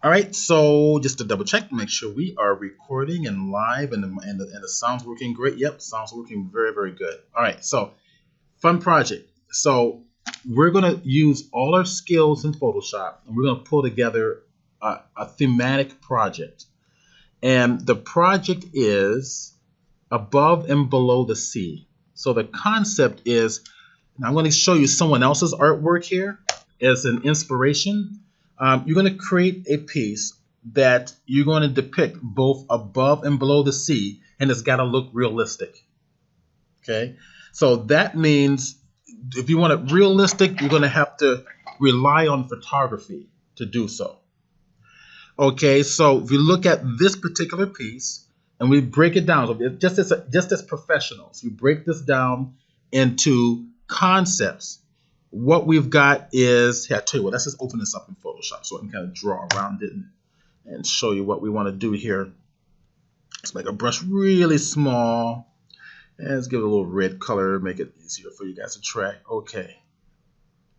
All right, so just to double check, make sure we are recording and live, and the sound's working great. Yep, sounds working very, very good. All right, so fun project. So we're gonna use all our skills in Photoshop, and we're gonna pull together a thematic project. And the project is above and below the sea. So the concept is, and I'm going to show you someone else's artwork here as an inspiration. You're going to create a piece that you're going to depict both above and below the sea, and it's got to look realistic. Okay, so that means if you want it realistic, you're going to have to rely on photography to do so. Okay, so if you look at this particular piece and we break it down, so just as professionals, we break this down into concepts. What we've got is, here, I'll tell you what, let's just open this up in Photoshop so I can kind of draw around it and show you what we want to do here. Let's make a brush really small. And let's give it a little red color, make it easier for you guys to track. Okay,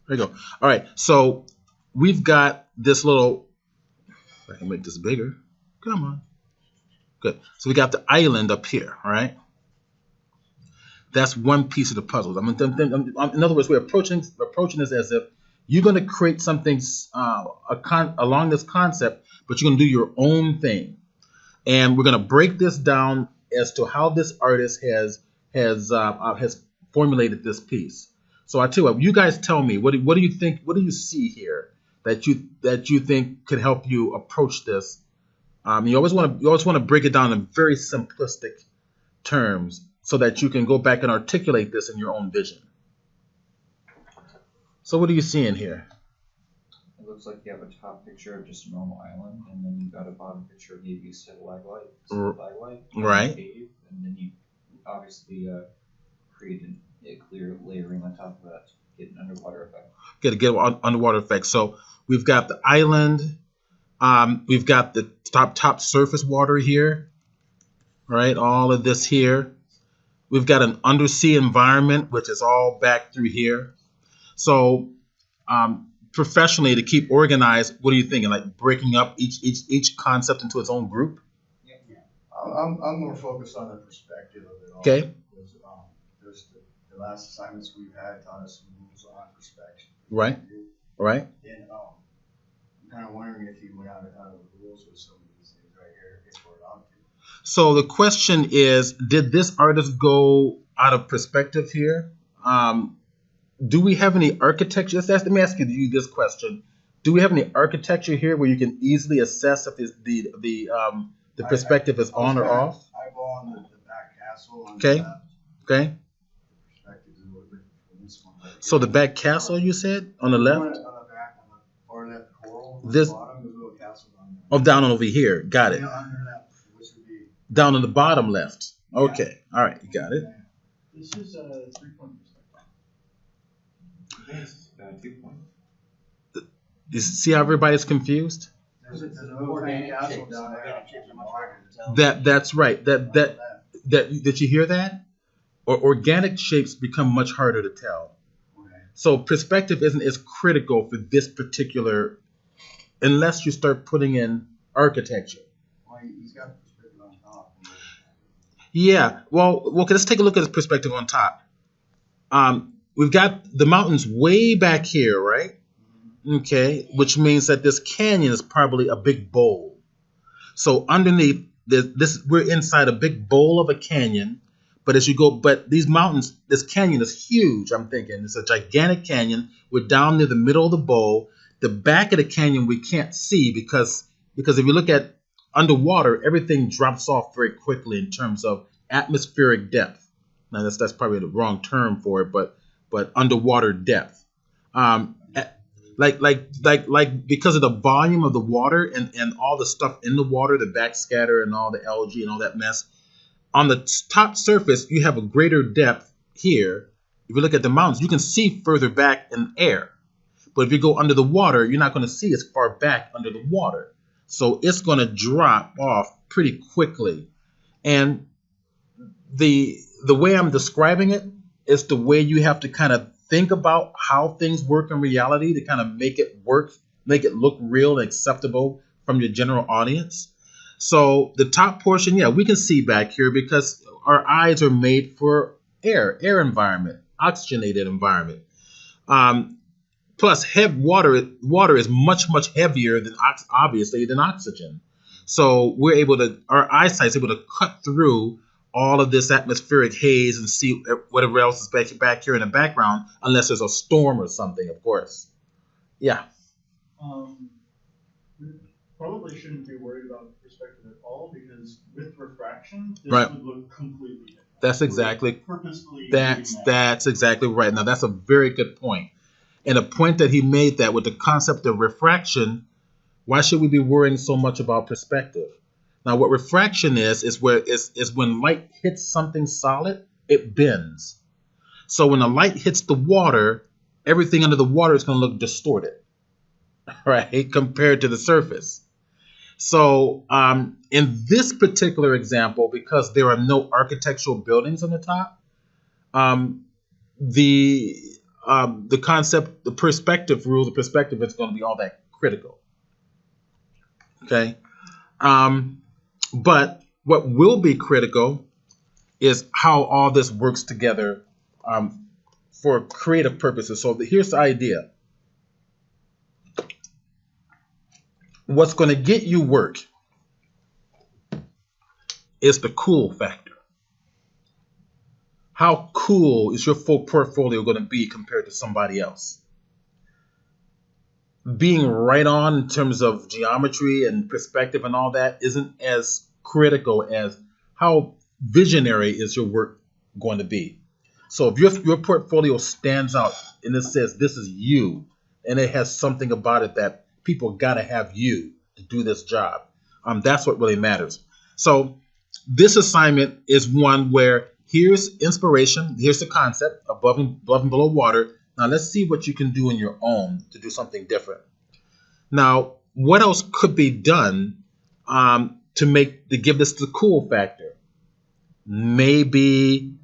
there you go. All right, so we've got this little, I can make this bigger. Come on. Good. So we got the island up here, all right? That's one piece of the puzzle. I mean, in other words, we're approaching this as if you're going to create something along this concept, but you're going to do your own thing. And we're going to break this down as to how this artist has formulated this piece. So I tell you what, you guys tell me, what do you think? What do you see here that you think could help you approach this? You always want to break it down in very simplistic terms so that you can go back and articulate this in your own vision. So what are you seeing here? It looks like you have a top picture of just a normal island, and then you've got a bottom picture of maybe a stalagmite, right? Cave, and then you obviously created a clear layering on top of that to get an underwater effect. Get an underwater effect. So we've got the island. We've got the top surface water here, right? All of this here. We've got an undersea environment, which is all back through here. So professionally, to keep organized, what are you thinking? Like breaking up each concept into its own group? Yeah. I'm more focused on the perspective of it all. Okay. Because, there's the last assignments we've had taught us some rules on perspective. Right. Right. And I'm kind of wondering if you went out of the rules with some of these things right here, if we're allowed to. So the question is, did this artist go out of perspective here? Do we have any architecture? Let me ask you this question. Do we have any architecture here where you can easily assess if the perspective is on or off? Eyeball on the back castle. Okay. The okay. perspective is a little different from this one. So the back castle, you said, on the left? On the back, on the far left coral. This, on the bottom, there's a little castle down oh, there. down over here. Got it. Yeah, under that, which would be down on the bottom left. Okay. All right. You got it. This is a 3-point perspective. Yes, 2 points. You see how everybody's confused? There's a little tiny castle down there. That's right. Did you hear that? Or organic shapes become much harder to tell. Okay. So perspective isn't as critical for this particular, unless you start putting in architecture. Well, he's got perspective on top. Yeah. Well, let's take a look at his perspective on top. We've got the mountains way back here, right? Okay, which means that this canyon is probably a big bowl. So underneath this, we're inside a big bowl of a canyon. But as you go, but these mountains, this canyon is huge. I'm thinking it's a gigantic canyon. We're down near the middle of the bowl. The back of the canyon we can't see because if you look at underwater, everything drops off very quickly in terms of atmospheric depth. Now that's probably the wrong term for it, but underwater depth. Like because of the volume of the water and all the stuff in the water, the backscatter and all the algae and all that mess. On the top surface, you have a greater depth here. If you look at the mountains, you can see further back in air. But if you go under the water, you're not going to see as far back under the water. So it's going to drop off pretty quickly. And the way I'm describing it is the way you have to kind of think about how things work in reality to kind of make it work, make it look real and acceptable from your general audience. So the top portion, yeah, we can see back here because our eyes are made for air environment, oxygenated environment. Plus, water is much heavier than obviously than oxygen. So our eyesight is able to cut through all of this atmospheric haze and see whatever else is back here in the background, unless there's a storm or something, of course. Yeah. Probably shouldn't be worried about perspective at all because with refraction, this Right. would look completely different. That's exactly Purposefully that's exactly right. Now that's a very good point. And the point that he made that with the concept of refraction, why should we be worrying so much about perspective? Now what refraction is when light hits something solid, it bends. So when the light hits the water, everything under the water is going to look distorted, right, compared to the surface. So in this particular example, because there are no architectural buildings on the top, the concept, the perspective rule, the perspective is going to be all that critical. Okay, but what will be critical is how all this works together for creative purposes. So here's the idea. What's going to get you work is the cool factor. How cool is your full portfolio going to be compared to somebody else? Being right on in terms of geometry and perspective and all that isn't as critical as how visionary is your work going to be. So if your portfolio stands out and it says this is you, and it has something about it that people got to have you to do this job, that's what really matters. So this assignment is one where here's inspiration, here's the concept, above and below water. Now let's see what you can do on your own to do something different. Now, what else could be done to give this the cool factor? Maybe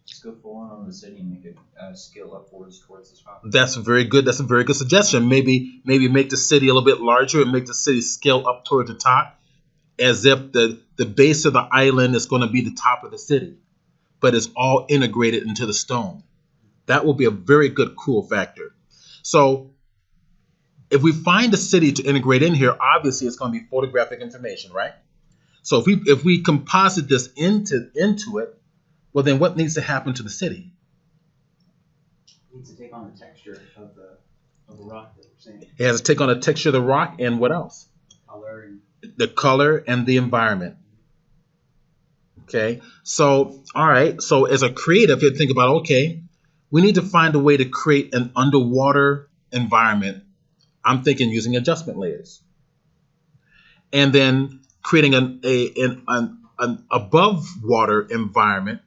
just go full on the city and make it scale upwards towards the top. That's very good. That's a very good suggestion. Maybe make the city a little bit larger and make the city scale up toward the top, as if the base of the island is going to be the top of the city, but it's all integrated into the stone. That will be a very good cool factor. So if we find a city to integrate in here, obviously it's going to be photographic information, right? So if we composite this into it, well, then what needs to happen to the city? It needs to take on the texture of the rock that we're saying. It has to take on the texture of the rock and what else? The color and the environment. Okay, so all right. So as a creative, you think about, okay, we need to find a way to create an underwater environment. I'm thinking using adjustment layers, and then creating an above water environment,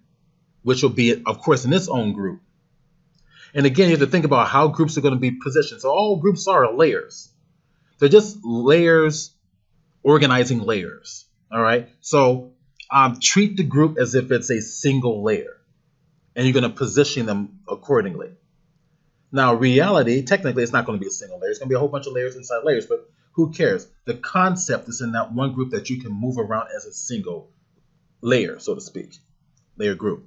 which will be, of course, in its own group. And again, you have to think about how groups are going to be positioned. So all groups are layers. They're just layers organizing layers. All right. So treat the group as if it's a single layer, and you're going to position them accordingly. Now, reality, technically, it's not going to be a single layer. It's going to be a whole bunch of layers inside layers, but who cares? The concept is in that one group that you can move around as a single layer, so to speak, layer group.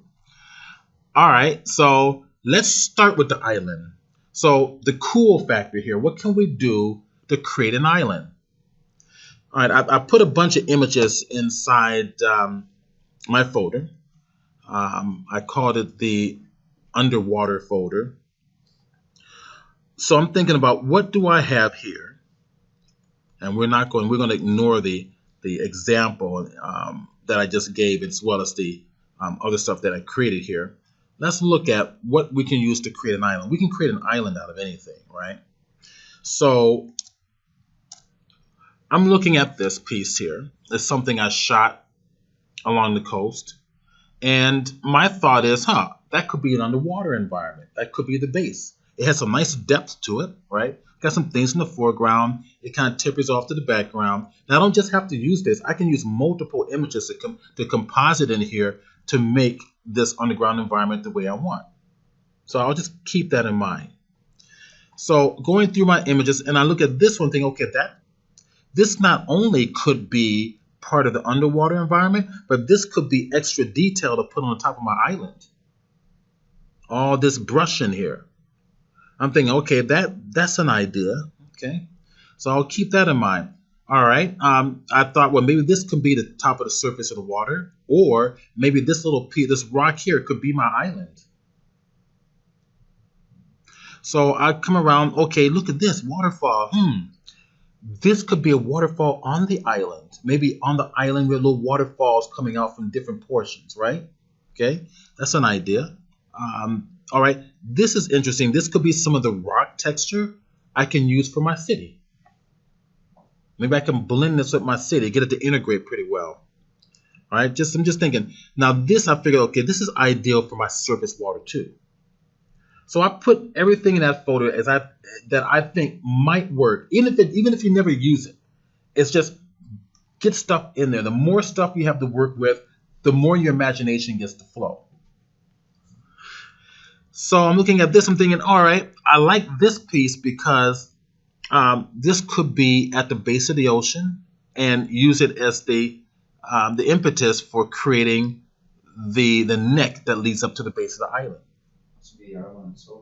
All right, so let's start with the island. So the cool factor here, what can we do to create an island? All right, I put a bunch of images inside my folder. I called it the underwater folder. So I'm thinking about, what do I have here? And we're going to ignore the example that I just gave, as well as the other stuff that I created here. Let's look at what we can use to create an island. We can create an island out of anything, right? So I'm looking at this piece here. It's something I shot along the coast. And my thought is, that could be an underwater environment. That could be the base. It has some nice depth to it, right? Got some things in the foreground. It kind of tapers off to the background. Now, I don't just have to use this. I can use multiple images to composite in here to make this underground environment the way I want. So I'll just keep that in mind. So going through my images, and I look at this one thing, okay, this not only could be part of the underwater environment, but this could be extra detail to put on the top of my island. All this brush in here. I'm thinking, okay, that's an idea. Okay, so I'll keep that in mind. All right. I thought, well, maybe this could be the top of the surface of the water, or maybe this little piece, this rock here, could be my island. So I come around. Okay, look at this waterfall. This could be a waterfall on the island. Maybe on the island with little waterfalls coming out from different portions, right? Okay, that's an idea. All right, this is interesting. This could be some of the rock texture I can use for my city. Maybe I can blend this with my city, get it to integrate pretty well. All right, I'm just thinking. Now this, I figured, okay, this is ideal for my surface water too. So I put everything in that folder that I think might work, even if you never use it. It's just get stuff in there. The more stuff you have to work with, the more your imagination gets to flow. So I'm looking at this, I'm thinking, all right, I like this piece because this could be at the base of the ocean and use it as the impetus for creating the neck that leads up to the base of the island. The island itself.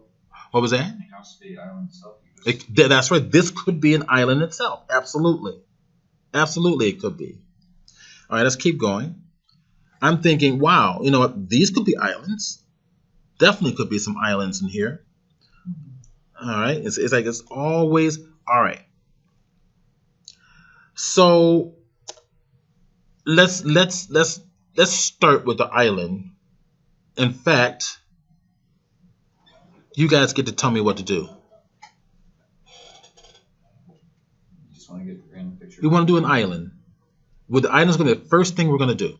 What was that? It has to be the island itself. That's right. This could be an island itself. Absolutely. Absolutely it could be. All right, let's keep going. I'm thinking, wow, you know what? These could be islands. Definitely could be some islands in here. All right. It's like it's always, all right. So let's start with the island. In fact, you guys get to tell me what to do. You just want to get a random picture. We want to do an island. With the island's going to be the first thing we're going to do.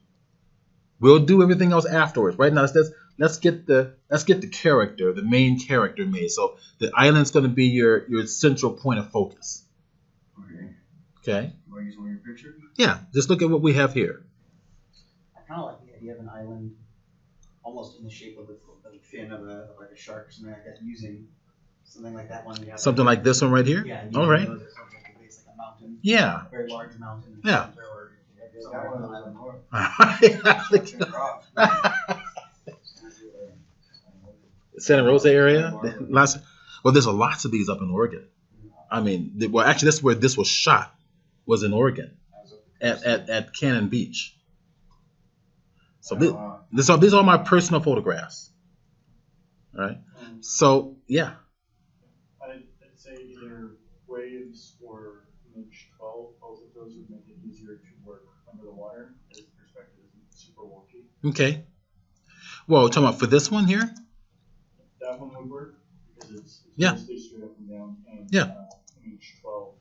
We'll do everything else afterwards. Right now, let's get the character, the main character made. So the island's going to be your central point of focus. Okay. Okay. You want to use one of your pictures? Yeah. Just look at what we have here. I kind of like the idea of an island almost in the shape of the fin of like a shark or something like that, using something like that one. Something like this one right here? Yeah. All right. Those are something like a base, like a mountain. Yeah. A very large mountain. In the Yeah. center, or There's somewhere that on one the on the island. north. Santa Rosa area. Well, there's lots of these up in Oregon. I mean, actually, that's where this was shot, was in Oregon, at Cannon Beach. So these are my personal photographs. All right. So yeah. I'd say either waves or image 12, both of those would make it easier to work under the water, as the perspective isn't super wonky. Okay. Well, talking about for this one here. That one would work because it's Yeah. mostly straight up and down, and Yeah. image 12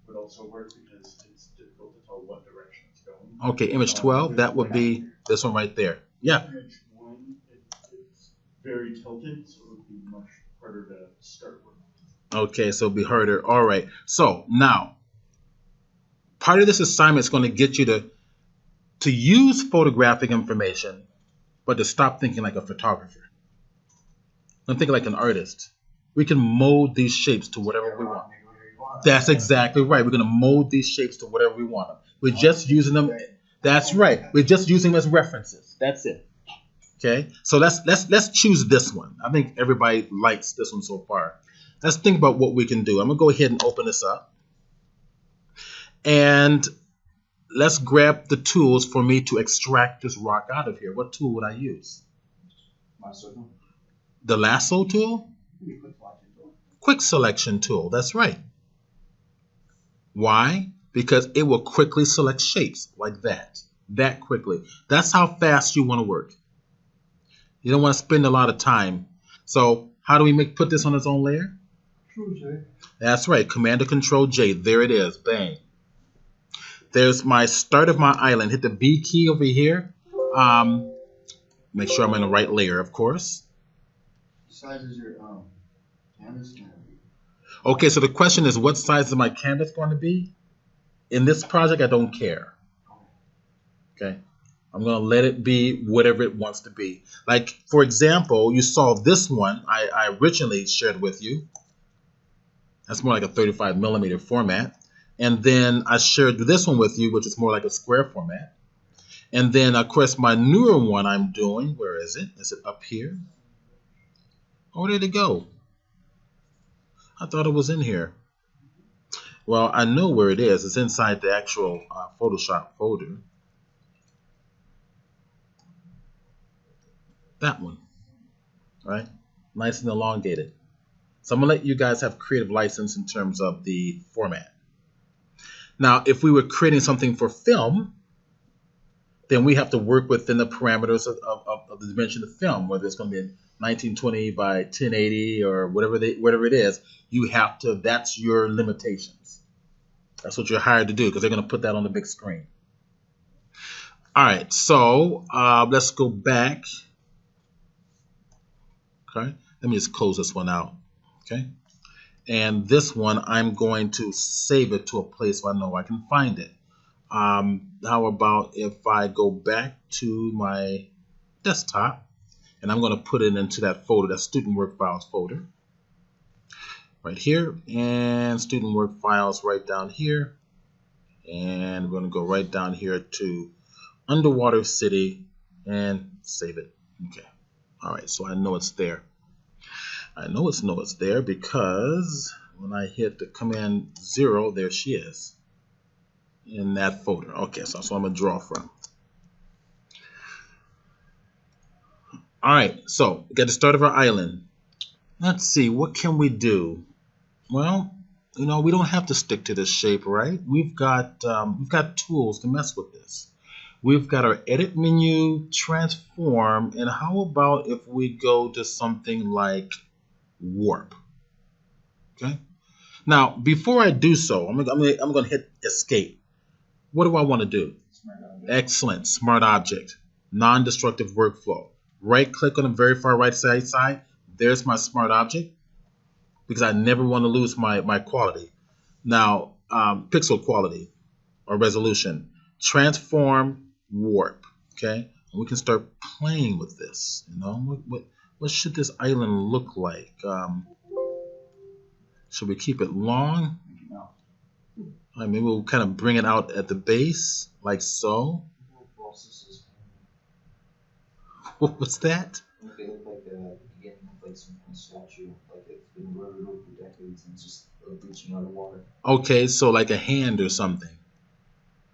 would also work because it's difficult to tell what direction it's going. Okay, image 12. That would be this one right there. Yeah. Image 1, it's very tilted, so it would be much harder to start with. Okay, so it'll be harder. All right. So now, part of this assignment is going to get you to use photographic information, but to stop thinking like a photographer. I'm thinking like an artist. We can mold these shapes to whatever we want. That's exactly right. We're going to mold these shapes to whatever we want them. We're just using them. That's right. We're just using them as references. That's it. Okay. So let's choose this one. I think everybody likes this one so far. Let's think about what we can do. I'm going to go ahead and open this up. And let's grab the tools for me to extract this rock out of here. What tool would I use? The lasso tool? Quick selection tool. That's right. Why? Because it will quickly select shapes like that quickly. That's how fast you want to work. You don't want to spend a lot of time. So how do we put this on its own layer? Control J. That's right. Command or Control J. There it is. Bang. There's my start of my island. Hit the B key over here. Make sure I'm in the right layer, of course. What size is your canvas? Okay, so the question is, what size is my canvas going to be? In this project, I don't care. Okay, I'm going to let it be whatever it wants to be. Like, for example, you saw this one I originally shared with you. That's more like a 35 millimeter format. And then I shared this one with you, which is more like a square format. And then, of course, my newer one I'm doing, where is it? Is it up here? Oh, where did it go? I thought it was in here. Well, I know where it is. It's inside the actual Photoshop folder. That one, right? Nice and elongated. So I'm going to let you guys have creative license in terms of the format. Now, if we were creating something for film, then we have to work within the parameters of the dimension of film, whether it's going to be 1920 by 1080 or whatever it is. You have to, that's your limitations. That's what you're hired to do, because they're going to put that on the big screen. All right, so let's go back. Okay, let me just close this one out. Okay, and this one I'm going to save it to a place where I know I can find it. How about if I go back to my desktop, and I'm going to put it into that folder, that student work files folder, right here, and student work files right down here, and we're going to go right down here to Underwater City and save it. Okay, all right, so I know it's there. I know it's there because when I hit the command 0, there she is in that folder. Okay, so that's what I'm going to draw from. All right, so we got the start of our island. Let's see, what can we do? Well, you know, we don't have to stick to this shape, right? We've got tools to mess with this. We've got our edit menu, transform, and how about if we go to something like warp? Okay. Now, before I do so, I'm going to hit escape. What do I want to do? Excellent. Smart object. Non-destructive workflow. Right-click on the very far right side. There's my smart object, because I never want to lose my quality. Now, pixel quality or resolution. Transform, warp. Okay, and we can start playing with this. You know, what should this island look like? Should we keep it long? No. Maybe we'll kind of bring it out at the base, like so. What was that? It looked like the beginning of like some kind of statue, like it's been rotted over the decades and it's just reaching out of water. Okay, so like a hand or something.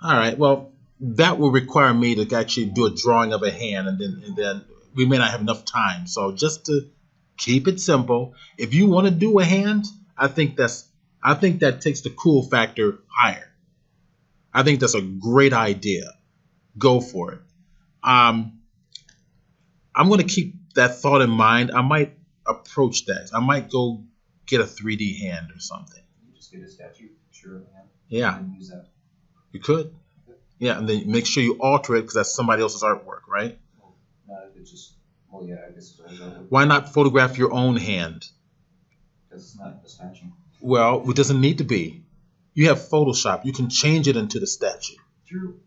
All right, well, that will require me to actually do a drawing of a hand, and then we may not have enough time. So just to keep it simple, if you want to do a hand, I think that takes the cool factor higher. I think that's a great idea. Go for it. I'm going to keep that thought in mind. I might approach that. I might go get a 3D hand or something. You just get a statue picture of a hand. Yeah. And use that. You could. Yeah, and then make sure you alter it because that's somebody else's artwork, right? Well, not if it's just, well, yeah, I guess it's always artwork. Why not photograph your own hand? Because it's not a statue. Well, it doesn't need to be. You have Photoshop. You can change it into the statue. True.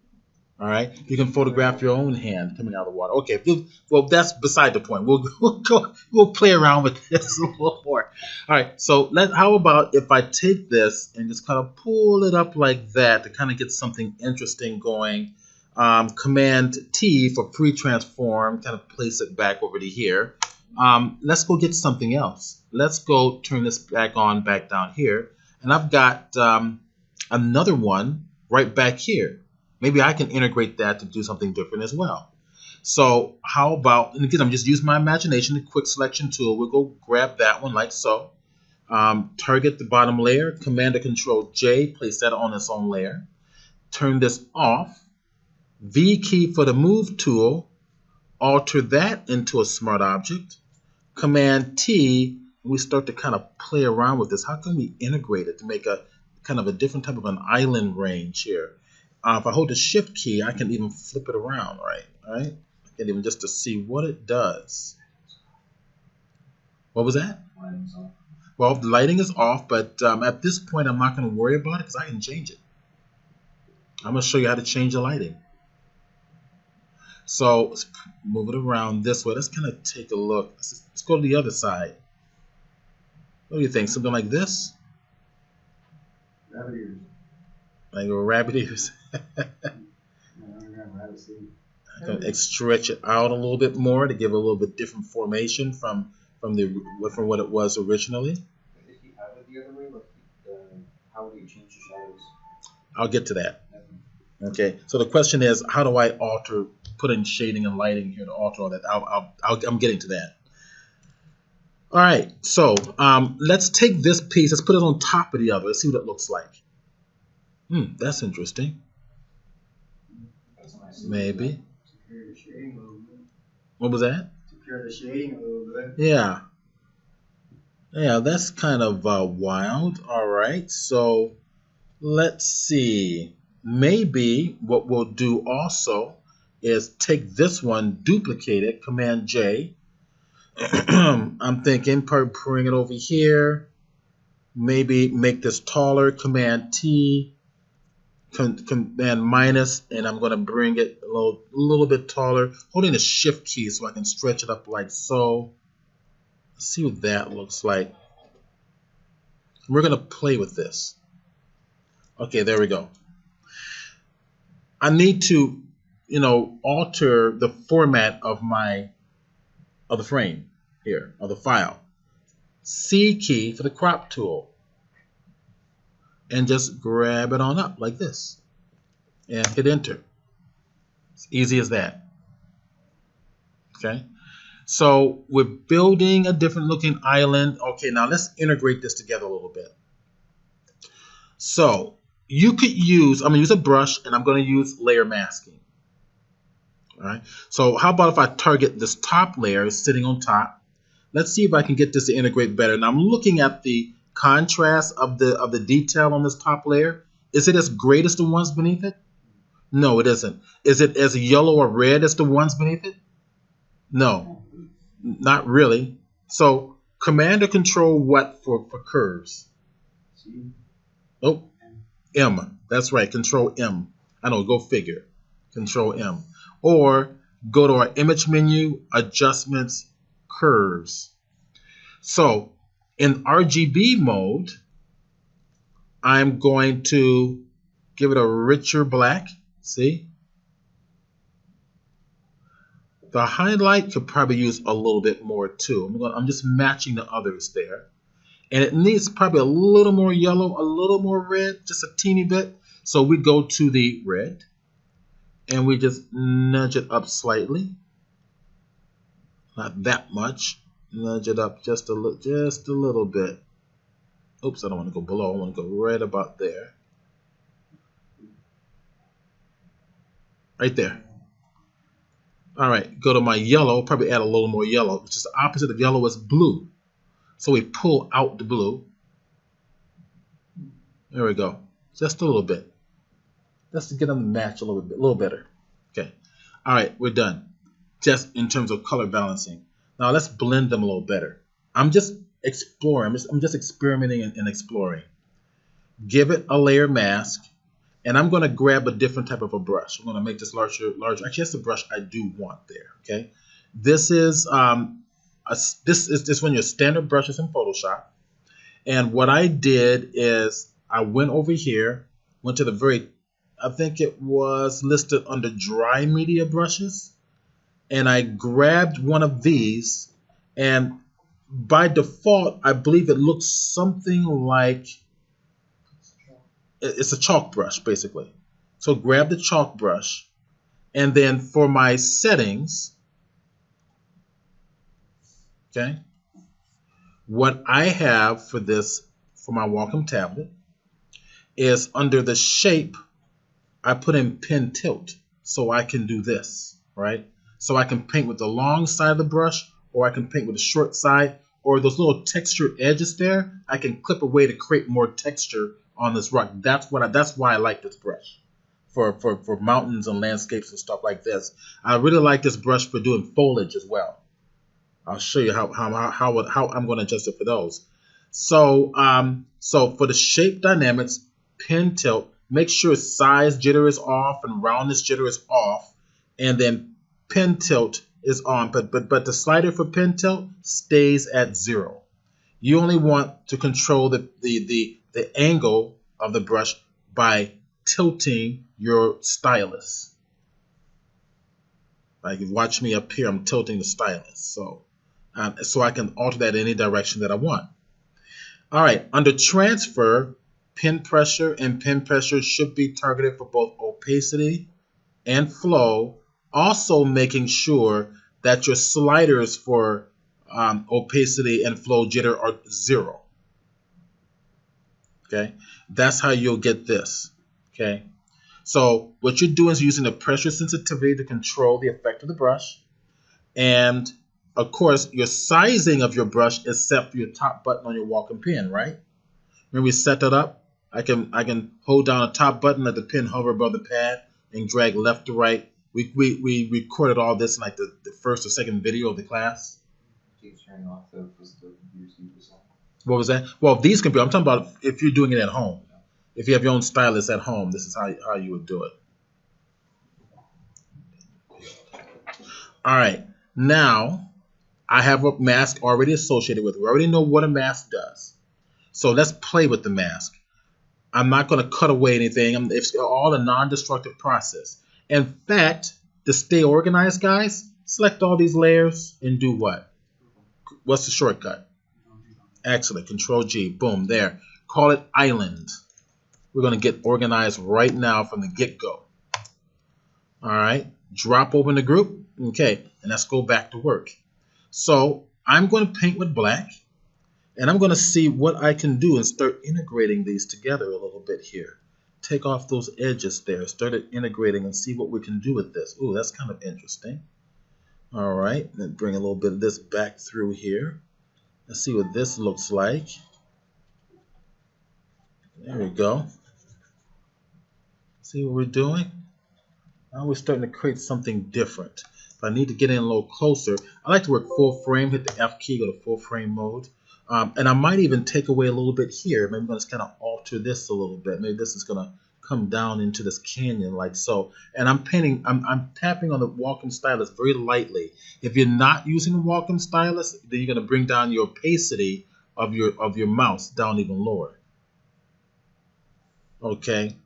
All right, you can photograph your own hand coming out of the water. Okay, well, that's beside the point. We'll play around with this a little more. All right, so how about if I take this and just kind of pull it up like that to kind of get something interesting going. Command T for pre-transform, kind of place it back over to here. Let's go get something else. Let's go turn this back down here, and I've got another one right back here. Maybe I can integrate that to do something different as well. So how about, and again, I'm just using my imagination, the quick selection tool. We'll go grab that one like so. Target the bottom layer, Command or Control J, place that on its own layer. Turn this off. V key for the move tool, alter that into a smart object. Command T, and we start to kind of play around with this. How can we integrate it to make a kind of a different type of an island range here? If I hold the Shift key, I can even flip it around, right? All right? I can even just to see what it does. What was that? Lighting's off. Well, the lighting is off, but at this point, I'm not going to worry about it because I can change it. I'm going to show you how to change the lighting. So let's move it around this way. Let's kind of take a look. Let's go to the other side. What do you think? Something like this? Rabbit ears. Like a rabbit ears. Rabbit seed. I'm gonna stretch it out a little bit more to give a little bit different formation from what it was originally. If you have it the other way, like how do you change the shadows? I'll get to that. Okay. So the question is, how do I put in shading and lighting here to alter all that? I'm getting to that. All right. So let's take this piece. Let's put it on top of the other. Let's see what it looks like. That's interesting. That's nice. Maybe. To clear the shading a little bit. What was that? To clear the shading a little bit. Yeah. Yeah, that's kind of wild. All right. So let's see. Maybe what we'll do also is take this one, duplicate it, Command J. I'm thinking bring it over here. Maybe make this taller, Command T, Command minus, and I'm going to bring it a little bit taller, holding the Shift key so I can stretch it up like so. Let's see what that looks like. We're going to play with this. Okay, there we go. I need to, alter the format of the frame here, of the file. C key for the crop tool. And just grab it on up like this. And hit enter. It's easy as that. Okay. So we're building a different looking island. Okay, now let's integrate this together a little bit. So you could use, I'm going to use a brush and I'm going to use layer masking. All right. So how about if I target this top layer sitting on top? Let's see if I can get this to integrate better. Now I'm looking at the contrast of the detail on this top layer. Is it as great as the ones beneath it? No, it isn't. Is it as yellow or red as the ones beneath it? No, not really. So Command or Control what for curves? Oh, M. That's right. Control M. I know. Go figure. Control M. Or go to our image menu, adjustments, curves. So in RGB mode, I'm going to give it a richer black. See? The highlight could probably use a little bit more too. I'm just matching the others there. And it needs probably a little more yellow, a little more red, just a teeny bit. So we go to the red and we just nudge it up slightly. Not that much. Nudge it up just a little bit. Oops, I don't want to go below. I want to go right about there. Right there. All right, go to my yellow, probably add a little more yellow, which is the opposite of yellow is blue. So we pull out the blue. There we go. Just a little bit. Just to get them to match a little better. Okay. All right, we're done. Just in terms of color balancing. Now let's blend them a little better. I'm just exploring. I'm just experimenting and exploring. Give it a layer mask. And I'm going to grab a different type of a brush. I'm going to make this larger. Actually, that's the brush I do want there. Okay, this is this is one of your standard brushes in Photoshop. And what I did is I went over here, went to the I think it was listed under dry media brushes, and I grabbed one of these. And by default, I believe it looks something like. It's a chalk brush, basically. So grab the chalk brush, and then for my settings, okay, what I have for this, for my Wacom tablet, is under the shape, I put in pen tilt, so I can do this, right? So I can paint with the long side of the brush, or I can paint with the short side, or those little textured edges there, I can clip away to create more texture on this rock. That's why I like this brush for mountains and landscapes and stuff like this. I really like this brush for doing foliage as well. I'll show you how I'm going to adjust it for those. So so for the shape dynamics, pen tilt, make sure size jitter is off and roundness jitter is off, and then pen tilt is on. But the slider for pen tilt stays at 0. You only want to control the angle of the brush by tilting your stylus. Like, you watch me up here, I'm tilting the stylus. So I can alter that in any direction that I want. All right, under transfer, pen pressure should be targeted for both opacity and flow, also making sure that your sliders for opacity and flow jitter are 0. Okay, that's how you'll get this. Okay, so what you're doing is using the pressure sensitivity to control the effect of the brush, and of course your sizing of your brush is set for your top button on your Wacom pen, right? When we set that up, I can hold down a top button, let the pen hover above the pad, and drag left to right. We recorded all this in like the first or second video of the class. Keeps turning off though because the computer's using. What was that? Well, these computers, I'm talking about if you're doing it at home. If you have your own stylus at home, this is how you would do it. All right, now I have a mask already associated with it. We already know what a mask does. So let's play with the mask. I'm not going to cut away anything. It's all a non-destructive process. In fact, to stay organized, guys, select all these layers and do what? What's the shortcut? Excellent. Control G. Boom. There. Call it island. We're going to get organized right now from the get-go. All right. Drop open the group. Okay. And let's go back to work. So I'm going to paint with black. And I'm going to see what I can do and start integrating these together a little bit here. Take off those edges there. Start integrating and see what we can do with this. Ooh, that's kind of interesting. All right. Then bring a little bit of this back through here. Let's see what this looks like. There we go. See what we're doing? Now we're starting to create something different. If I need to get in a little closer, I like to work full frame. Hit the F key, go to full frame mode. And I might even take away a little bit here. Maybe I'm going to kind of alter this a little bit. Maybe this is going to come down into this canyon like so. And I'm painting, I'm tapping on the Wacom stylus very lightly. If you're not using the Wacom stylus, then you're going to bring down your opacity of your mouse down even lower. Okay.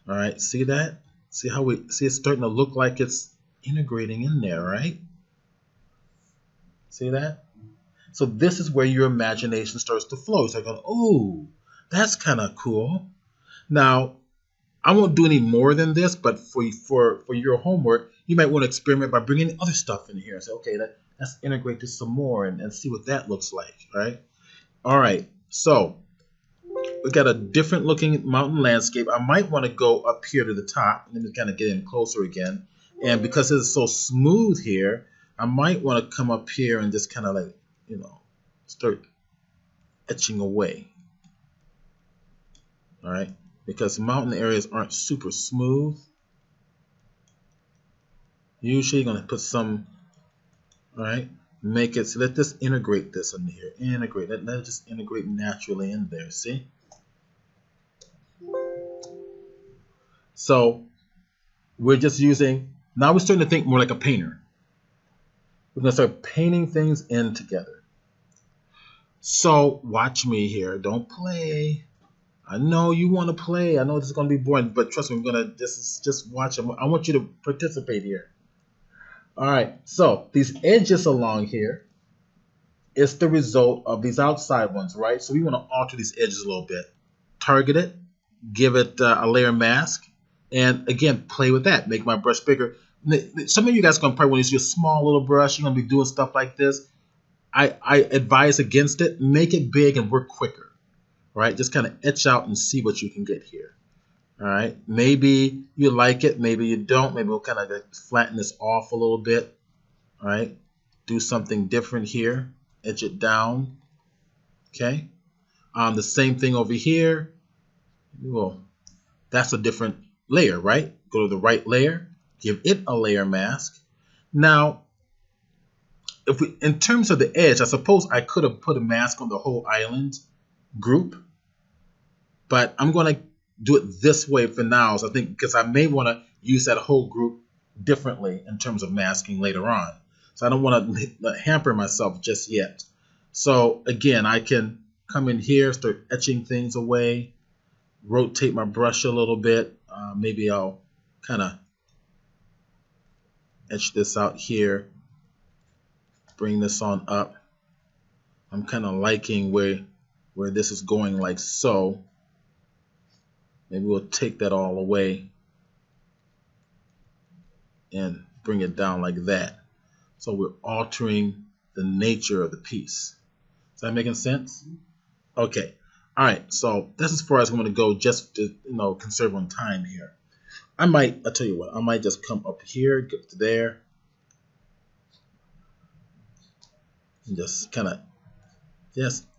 All right. See that? See how it's starting to look like it's integrating in there, right? See that? So this is where your imagination starts to flow. So I go, oh, that's kind of cool. Now, I won't do any more than this, but for your homework, you might want to experiment by bringing other stuff in here. Say, okay, let's integrate this some more and see what that looks like, right? All right, so we got a different looking mountain landscape. I might want to go up here to the top. Let me kind of get in closer again. And because it's so smooth here, I might want to come up here and just kind of like, start etching away. All right, because mountain areas aren't super smooth. Usually you're going to put some, all right, make it, so let this integrate this in here. Integrate, let it just integrate naturally in there, see? So we're just using, now we're starting to think more like a painter. We're going to start painting things in together. So watch me here. Don't play. I know you want to play. I know this is going to be boring, but trust me, just watch. I want you to participate here. All right. So these edges along here is the result of these outside ones, right? So we want to alter these edges a little bit. Target it. Give it a layer mask. And again, play with that. Make my brush bigger. Some of you guys are going to probably want to use a small little brush. You're going to be doing stuff like this. I advise against it. Make it big and work quicker. All right, just kind of etch out and see what you can get here. All right, maybe you like it, maybe you don't. Maybe we'll kind of flatten this off a little bit. All right, do something different here. Etch it down. Okay, the same thing over here. Well, that's a different layer, right? Go to the right layer, give it a layer mask. Now, if we, in terms of the edge, I suppose I could have put a mask on the whole island group, but I'm going to do it this way for now. So I think because I may want to use that whole group differently in terms of masking later on. So I don't want to hamper myself just yet. So again, I can come in here, start etching things away, rotate my brush a little bit. Maybe I'll kind of etch this out here, bring this on up. I'm kind of liking where this is going, like so. Maybe we'll take that all away and bring it down like that. So we're altering the nature of the piece. Is that making sense? Okay. All right. So that's as far as I'm going to go, just to conserve on time here. I'll tell you what, I might just come up here, get to there, and just kind of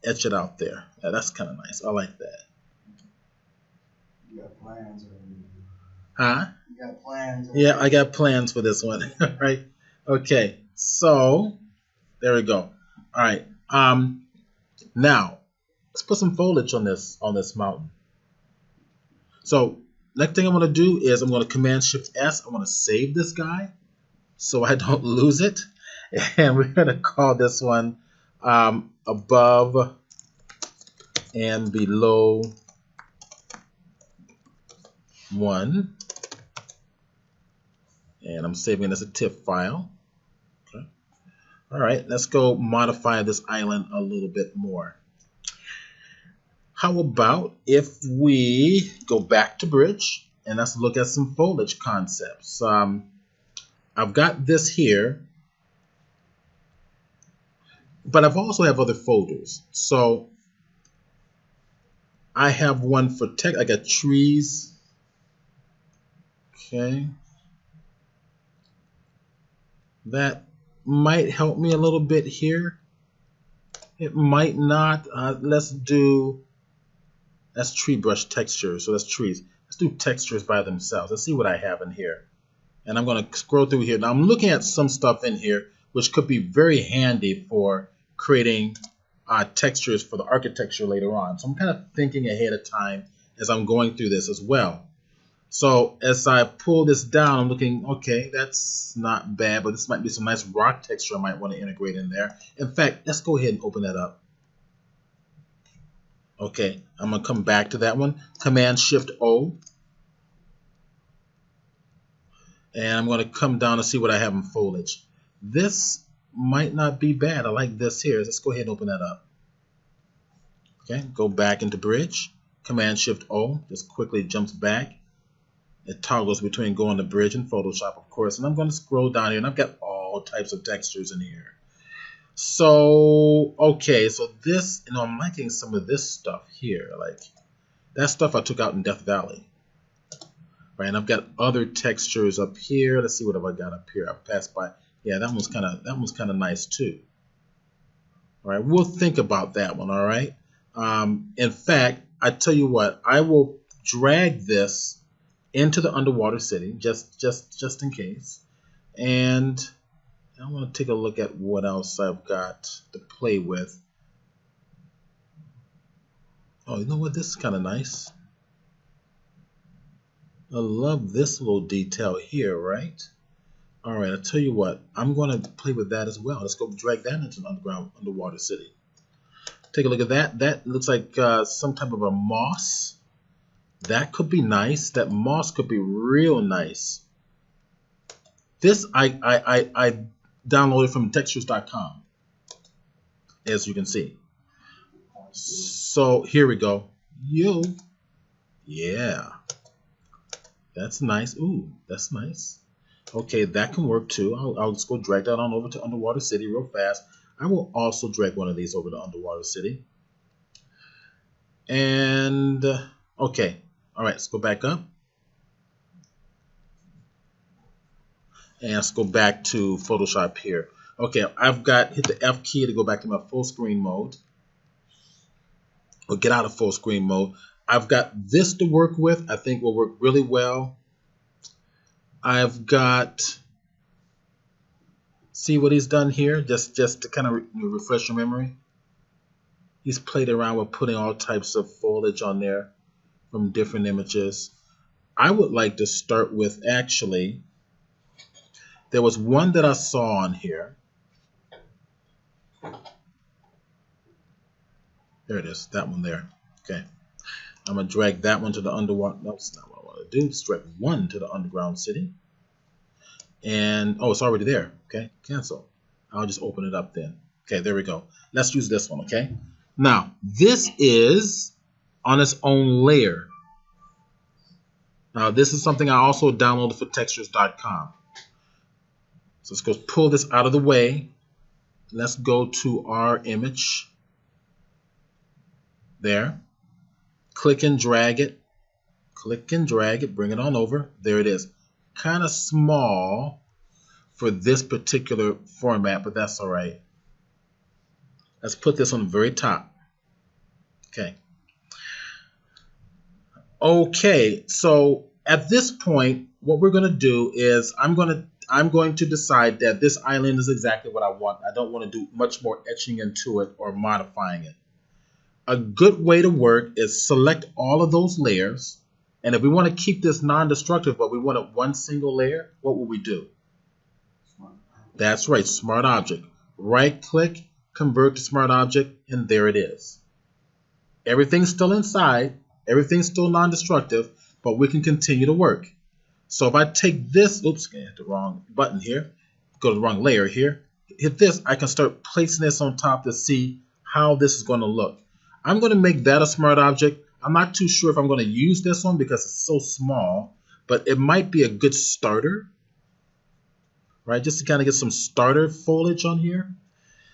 etch it out there. Yeah, that's kind of nice. I like that. You got plans already. Huh? You got plans. Yeah, I got plans for this one. Right? Okay. So there we go. All right. Now let's put some foliage on this mountain. So next thing I'm going to do is I'm going to Command Shift S. I'm going to save this guy so I don't lose it, and we're going to call this one above and below 1, and I'm saving it as a TIFF file. Okay. All right, let's go modify this island a little bit more. How about if we go back to Bridge and let's look at some foliage concepts. I've got this here, but I've also have other folders. So I have one for text. I got trees. Okay. That might help me a little bit here. It might not. That's tree brush texture. So that's trees. Let's do textures by themselves. Let's see what I have in here. And I'm going to scroll through here. Now I'm looking at some stuff in here which could be very handy for creating textures for the architecture later on. So I'm kind of thinking ahead of time as I'm going through this as well. So as I pull this down, I'm looking, okay, that's not bad, but this might be some nice rock texture I might want to integrate in there. In fact, let's go ahead and open that up. Okay, I'm going to come back to that one. Command Shift O. And I'm going to come down and see what I have in foliage. This might not be bad. I like this here. Let's go ahead and open that up. Okay, go back into Bridge. Command Shift O. Just quickly jumps back. It toggles between going to Bridge and Photoshop, of course. And I'm going to scroll down here, and I've got all types of textures in here. So, okay, so this, I'm liking some of this stuff here. Like, that stuff I took out in Death Valley. Right, and I've got other textures up here. Let's see what have I got up here. I passed by. Yeah, that one's kind of nice too. All right, we'll think about that one. All right. In fact, I tell you what, I will drag this into the underwater city just in case, and I want to take a look at what else I've got to play with. Oh, you know what? This is kind of nice. I love this little detail here, right? All right, I'll tell you what. I'm going to play with that as well. Let's go drag that into the underwater city. Take a look at that. That looks like some type of a moss. That could be nice. That moss could be real nice. This I downloaded from textures.com, as you can see. So here we go. Yeah. That's nice. Ooh, that's nice. Okay, that can work too. I'll just go drag that on over to Underwater City real fast. I will also drag one of these over to Underwater City. And, okay. All right, let's go back up. And let's go back to Photoshop here. Okay, hit the F key to go back to my full screen mode. Or get out of full screen mode. I've got this to work with. I think will work really well. I've got, see what he's done here? Just to kind of refresh your memory. He's played around with putting all types of foliage on there from different images. I would like to start with, actually, there was one that I saw on here. There it is, that one there. Okay. I'm going to drag that one to the underwater. No, that's not what I want to do. Just drag one to the underground city. And, oh, it's already there. Okay, cancel. I'll just open it up then. Okay, there we go. Let's use this one, okay? Now, this is on its own layer. Now, this is something I also downloaded for textures.com. So let's go pull this out of the way. Let's go to our image. There. Click and drag it. Click and drag it. Bring it on over. There it is. Kind of small for this particular format, but that's all right. Let's put this on the very top. Okay. Okay, so at this point, what we're going to do is I'm going to decide that this island is exactly what I want. I don't want to do much more etching into it or modifying it. A good way to work is select all of those layers. And if we want to keep this non-destructive, but we want it one single layer, what will we do? That's right, Smart Object. Right-click, convert to Smart Object, and there it is. Everything's still inside. Everything's still non-destructive, but we can continue to work. So if I take this, oops, I hit the wrong button here, go to the wrong layer here, hit this, I can start placing this on top to see how this is going to look. I'm going to make that a Smart Object. I'm not too sure if I'm going to use this one because it's so small, but it might be a good starter, right? Just to kind of get some starter foliage on here.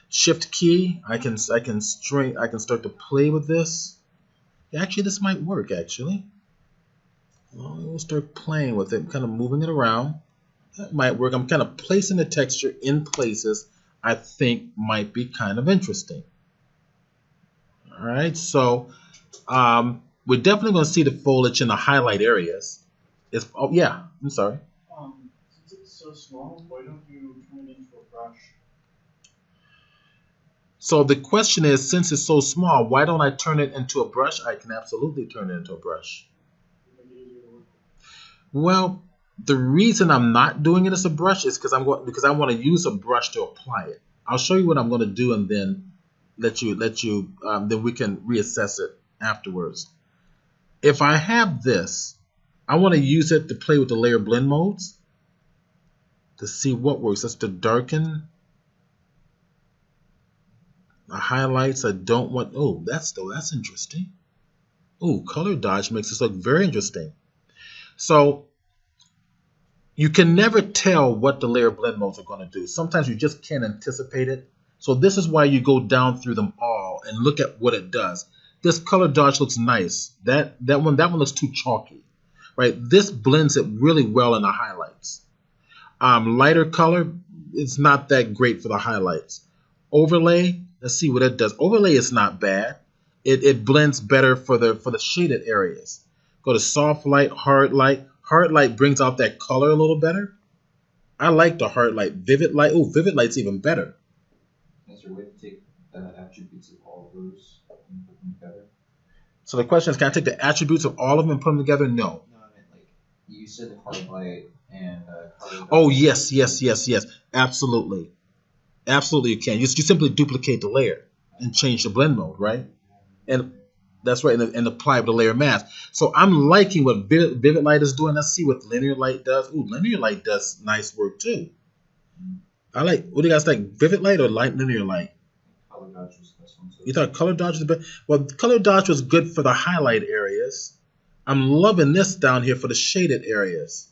Shift key, I can start to play with this. Actually, this might work, actually. Well, we'll start playing with it, kind of moving it around. That might work. I'm kind of placing the texture in places I think might be kind of interesting. All right, so we're definitely going to see the foliage in the highlight areas. Oh, yeah, I'm sorry. Since it's so small, why don't you turn it into a brush? So the question is, since it's so small, why don't I turn it into a brush? I can absolutely turn it into a brush. Well, the reason I'm not doing it as a brush is because I want to use a brush to apply it. I'll show you what I'm going to do, and then then we can reassess it afterwards. If I have this, I want to use it to play with the layer blend modes to see what works. That's to darken the highlights. I don't want. Oh, that's interesting. Oh, color dodge makes this look very interesting. So you can never tell what the layer blend modes are going to do. Sometimes you just can't anticipate it. So this is why you go down through them all and look at what it does. This color dodge looks nice. That one looks too chalky, right? This blends it really well in the highlights. Lighter color, it's not that great for the highlights. Overlay, let's see what it does. Overlay is not bad. It blends better for the shaded areas. Go to soft light, hard light. Hard light brings out that color a little better. I like the hard light. Vivid light, oh, vivid light's even better. Is there a way to take attributes of all of those and put them together? So the question is, can I take the attributes of all of them and put them together? No. No, I meant like you said the hard light and color. Oh, yes. Absolutely. Absolutely you can. You simply duplicate the layer and change the blend mode, right? And that's right, and apply with the layer mask. So I'm liking what Vivid Light is doing. Let's see what Linear Light does. Ooh, Linear Light does nice work too. I like, what do you guys think? Vivid Light or Linear Light? Color dodge was this one. You thought color dodge was the best? Well, color dodge was good for the highlight areas. I'm loving this down here for the shaded areas.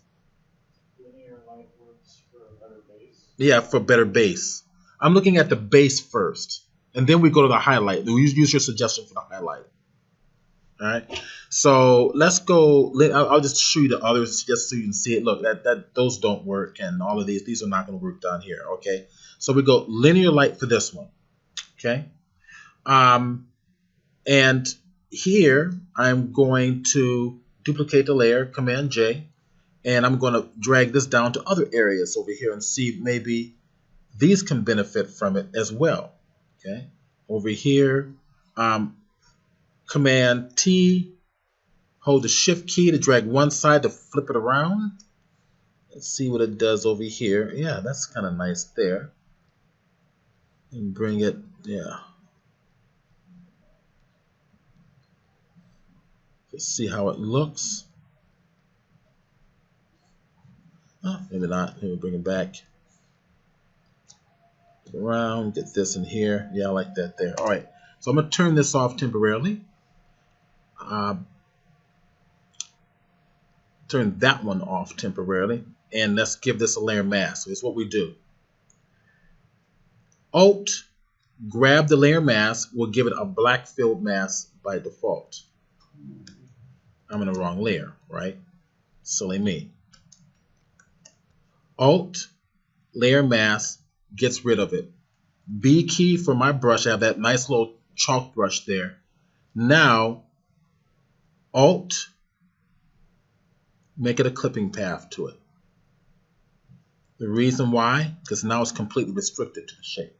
Linear light works for a better base. Yeah, for better base. I'm looking at the base first, and then we go to the highlight. We use your suggestion for the highlight. All right. So let's go. I'll just show you the others just so you can see it. Look, those don't work, and all of these are not going to work down here. Okay. So we go linear light for this one. Okay. And here I'm going to duplicate the layer, Command J, and I'm going to drag this down to other areas over here and see if maybe these can benefit from it as well. Okay. Over here, Command T, hold the Shift key to drag one side to flip it around. Let's see what it does over here. Yeah, that's kind of nice there. And bring it, yeah. Let's see how it looks. Oh, maybe not. Maybe bring it back. Around, get this in here. Yeah, I like that there. All right, so I'm going to turn this off temporarily. Turn that one off temporarily, and let's give this a layer mask. So it's what we do. Alt, grab the layer mask. We'll give it a black filled mask by default. I'm in the wrong layer, right? Silly me. Alt, layer mask, gets rid of it. B key for my brush. I have that nice little chalk brush there. Now, Alt, make it a clipping path to it. The reason why? Because now it's completely restricted to the shape.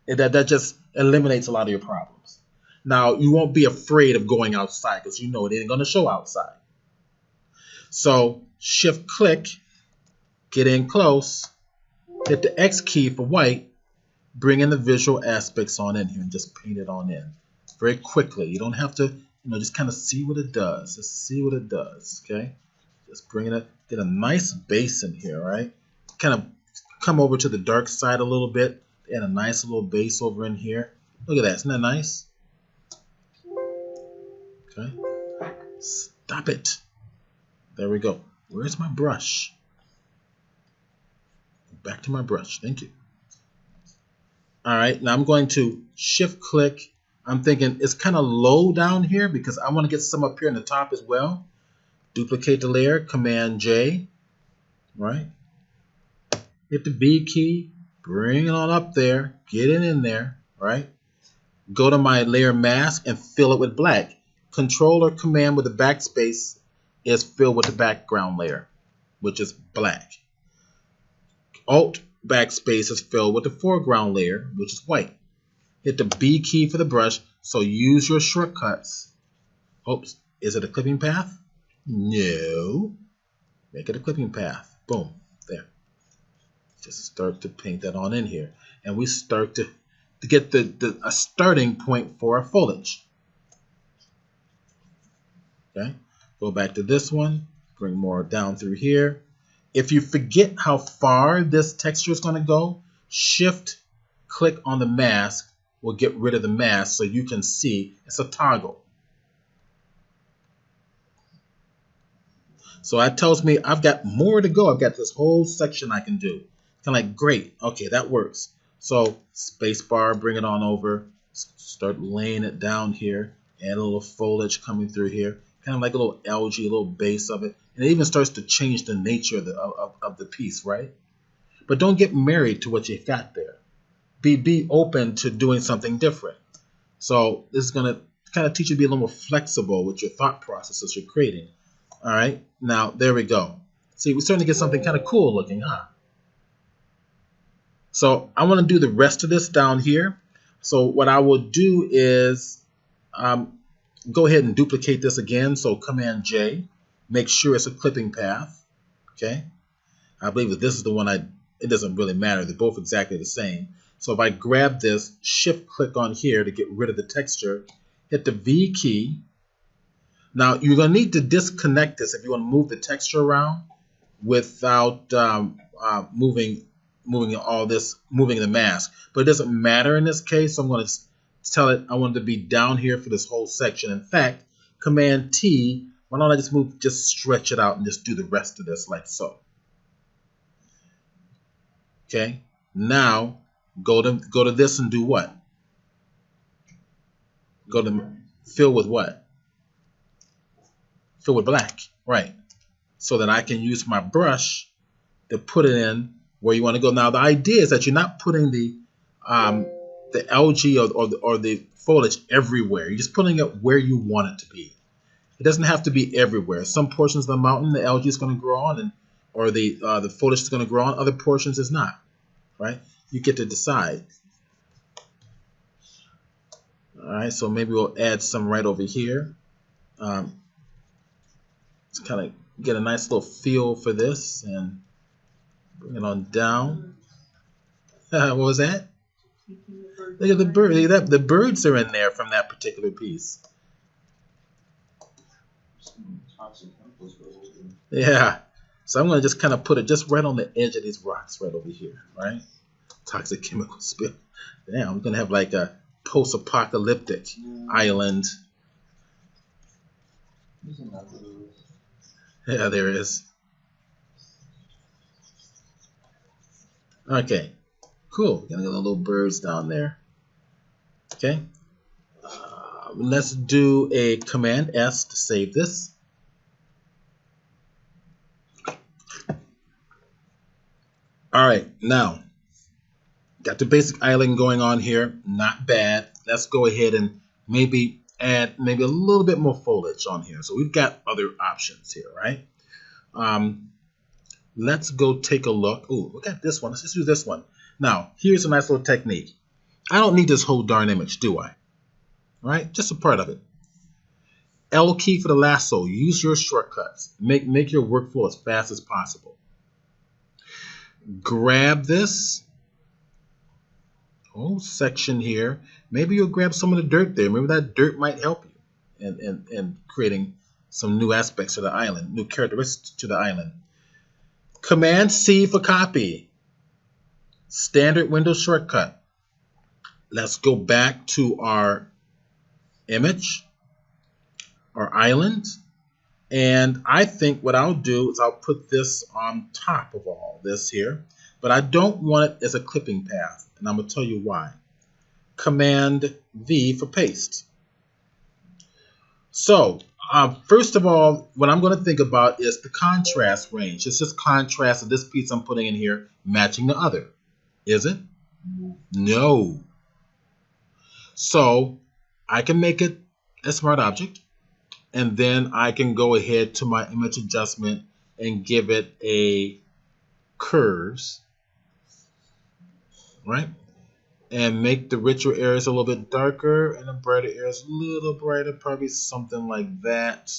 That just eliminates a lot of your problems. Now, you won't be afraid of going outside because you know it ain't going to show outside. So, shift click, get in close, hit the X key for white, bring in the visual aspects on in here and just paint it on in very quickly. You don't have to, just kind of see what it does. Just see what it does, okay? Just bring it, get a nice base in here, right? Kind of come over to the dark side a little bit, add a nice little base over in here. Look at that, isn't that nice? Okay, stop it. There we go. Where's my brush? Back to my brush, thank you. All right, now I'm going to shift click. I'm thinking it's kind of low down here because I want to get some up here in the top as well. Duplicate the layer, Command J, right? Hit the B key, bring it on up there, get it in there, right? Go to my layer mask and fill it with black. Control or Command with the backspace is fill with the background layer, which is black. Alt backspace is fill with the foreground layer, which is white. Hit the B key for the brush, so use your shortcuts. Oops, is it a clipping path? No. Make it a clipping path. Boom, there. Just start to paint that on in here. And we start to get a starting point for our foliage. Okay, go back to this one, bring more down through here. If you forget how far this texture is going to go, shift click on the mask will get rid of the mask so you can see it's a toggle. So that tells me I've got more to go. I've got this whole section I can do. Kind of like, great, okay, that works. So space bar, bring it on over, start laying it down here, add a little foliage coming through here, kind of like a little algae, a little base of it. And it even starts to change the nature of the piece, right? But don't get married to what you've got there. Be open to doing something different. So this is going to kind of teach you to be a little more flexible with your thought process as you're creating. All right, now there we go. See, we're starting to get something kind of cool looking, huh? So I want to do the rest of this down here. So what I will do is go ahead and duplicate this again. So Command J, make sure it's a clipping path. Okay, I believe that this is the one it doesn't really matter. They're both exactly the same. So if I grab this, shift click on here to get rid of the texture, hit the V key. Now you're going to need to disconnect this if you want to move the texture around without moving the mask. But it doesn't matter in this case. So I'm going to tell it I want it to be down here for this whole section. In fact, Command T, why don't I just stretch it out and just do the rest of this like so. Okay, now go to this and do what? Go to fill with what? Fill with black, right? So that I can use my brush to put it in where you want to go. Now the idea is that you're not putting the algae or the foliage everywhere. You're just putting it where you want it to be. It doesn't have to be everywhere. Some portions of the mountain the algae is going to grow on, or the foliage is going to grow on. Other portions is not. Right? You get to decide. All right. So maybe we'll add some right over here. Let's kind of get a nice little feel for this and bring it on down. What was that? Look at the bird. The birds are in there from that particular piece. toxic chemicals go over. Yeah. So I'm going to just kind of put it just right on the edge of these rocks right over here, right? Toxic chemical spill. Damn, we're going to have like a post-apocalyptic island. There's another. Yeah, there is. Okay, cool. We're going to get the little birds down there. Okay. Let's do a Command S to save this. All right, now got the basic island going on here. Not bad. Let's go ahead and maybe add a little bit more foliage on here. So we've got other options here, right? Let's go take a look. Oh, look at this one. Let's just use this one. Now, here's a nice little technique. I don't need this whole darn image, do I? All right, just a part of it. L key for the lasso. Use your shortcuts. Make your workflow as fast as possible. Grab this whole section here. Maybe you'll grab some of the dirt there. Maybe that dirt might help you in creating some new aspects to the island, new characteristics to the island. Command C for copy. Standard Windows shortcut. Let's go back to our image, our island. And I think what I'll do is I'll put this on top of all this here, but I don't want it as a clipping path, and I'm going to tell you why. Command V for paste. So, first of all, what I'm going to think about is the contrast range. It's just contrast of this piece I'm putting in here matching the other. Is it? No. So, I can make it a smart object. And then I can go ahead to my image adjustment and give it a curves, right? And make the richer areas a little bit darker and the brighter areas a little brighter, probably something like that.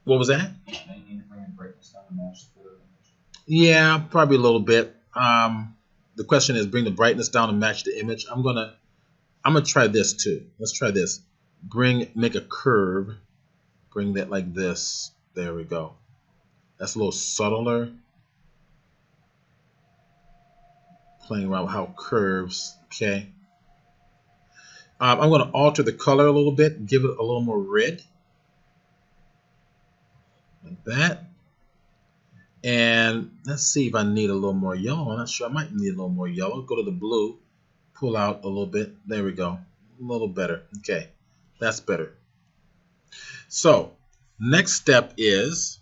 What was that? Yeah, probably a little bit. The question is, bring the brightness down and match the image. I'm gonna try this too. Let's try this. Make a curve. Bring that like this. There we go. That's a little subtler. Playing around with how curves. Okay. I'm gonna alter the color a little bit. Give it a little more red. Like that. And let's see if I need a little more yellow. I'm not sure. I might need a little more yellow. Go to the blue. Pull out a little bit. There we go. A little better. Okay. That's better. So, next step is,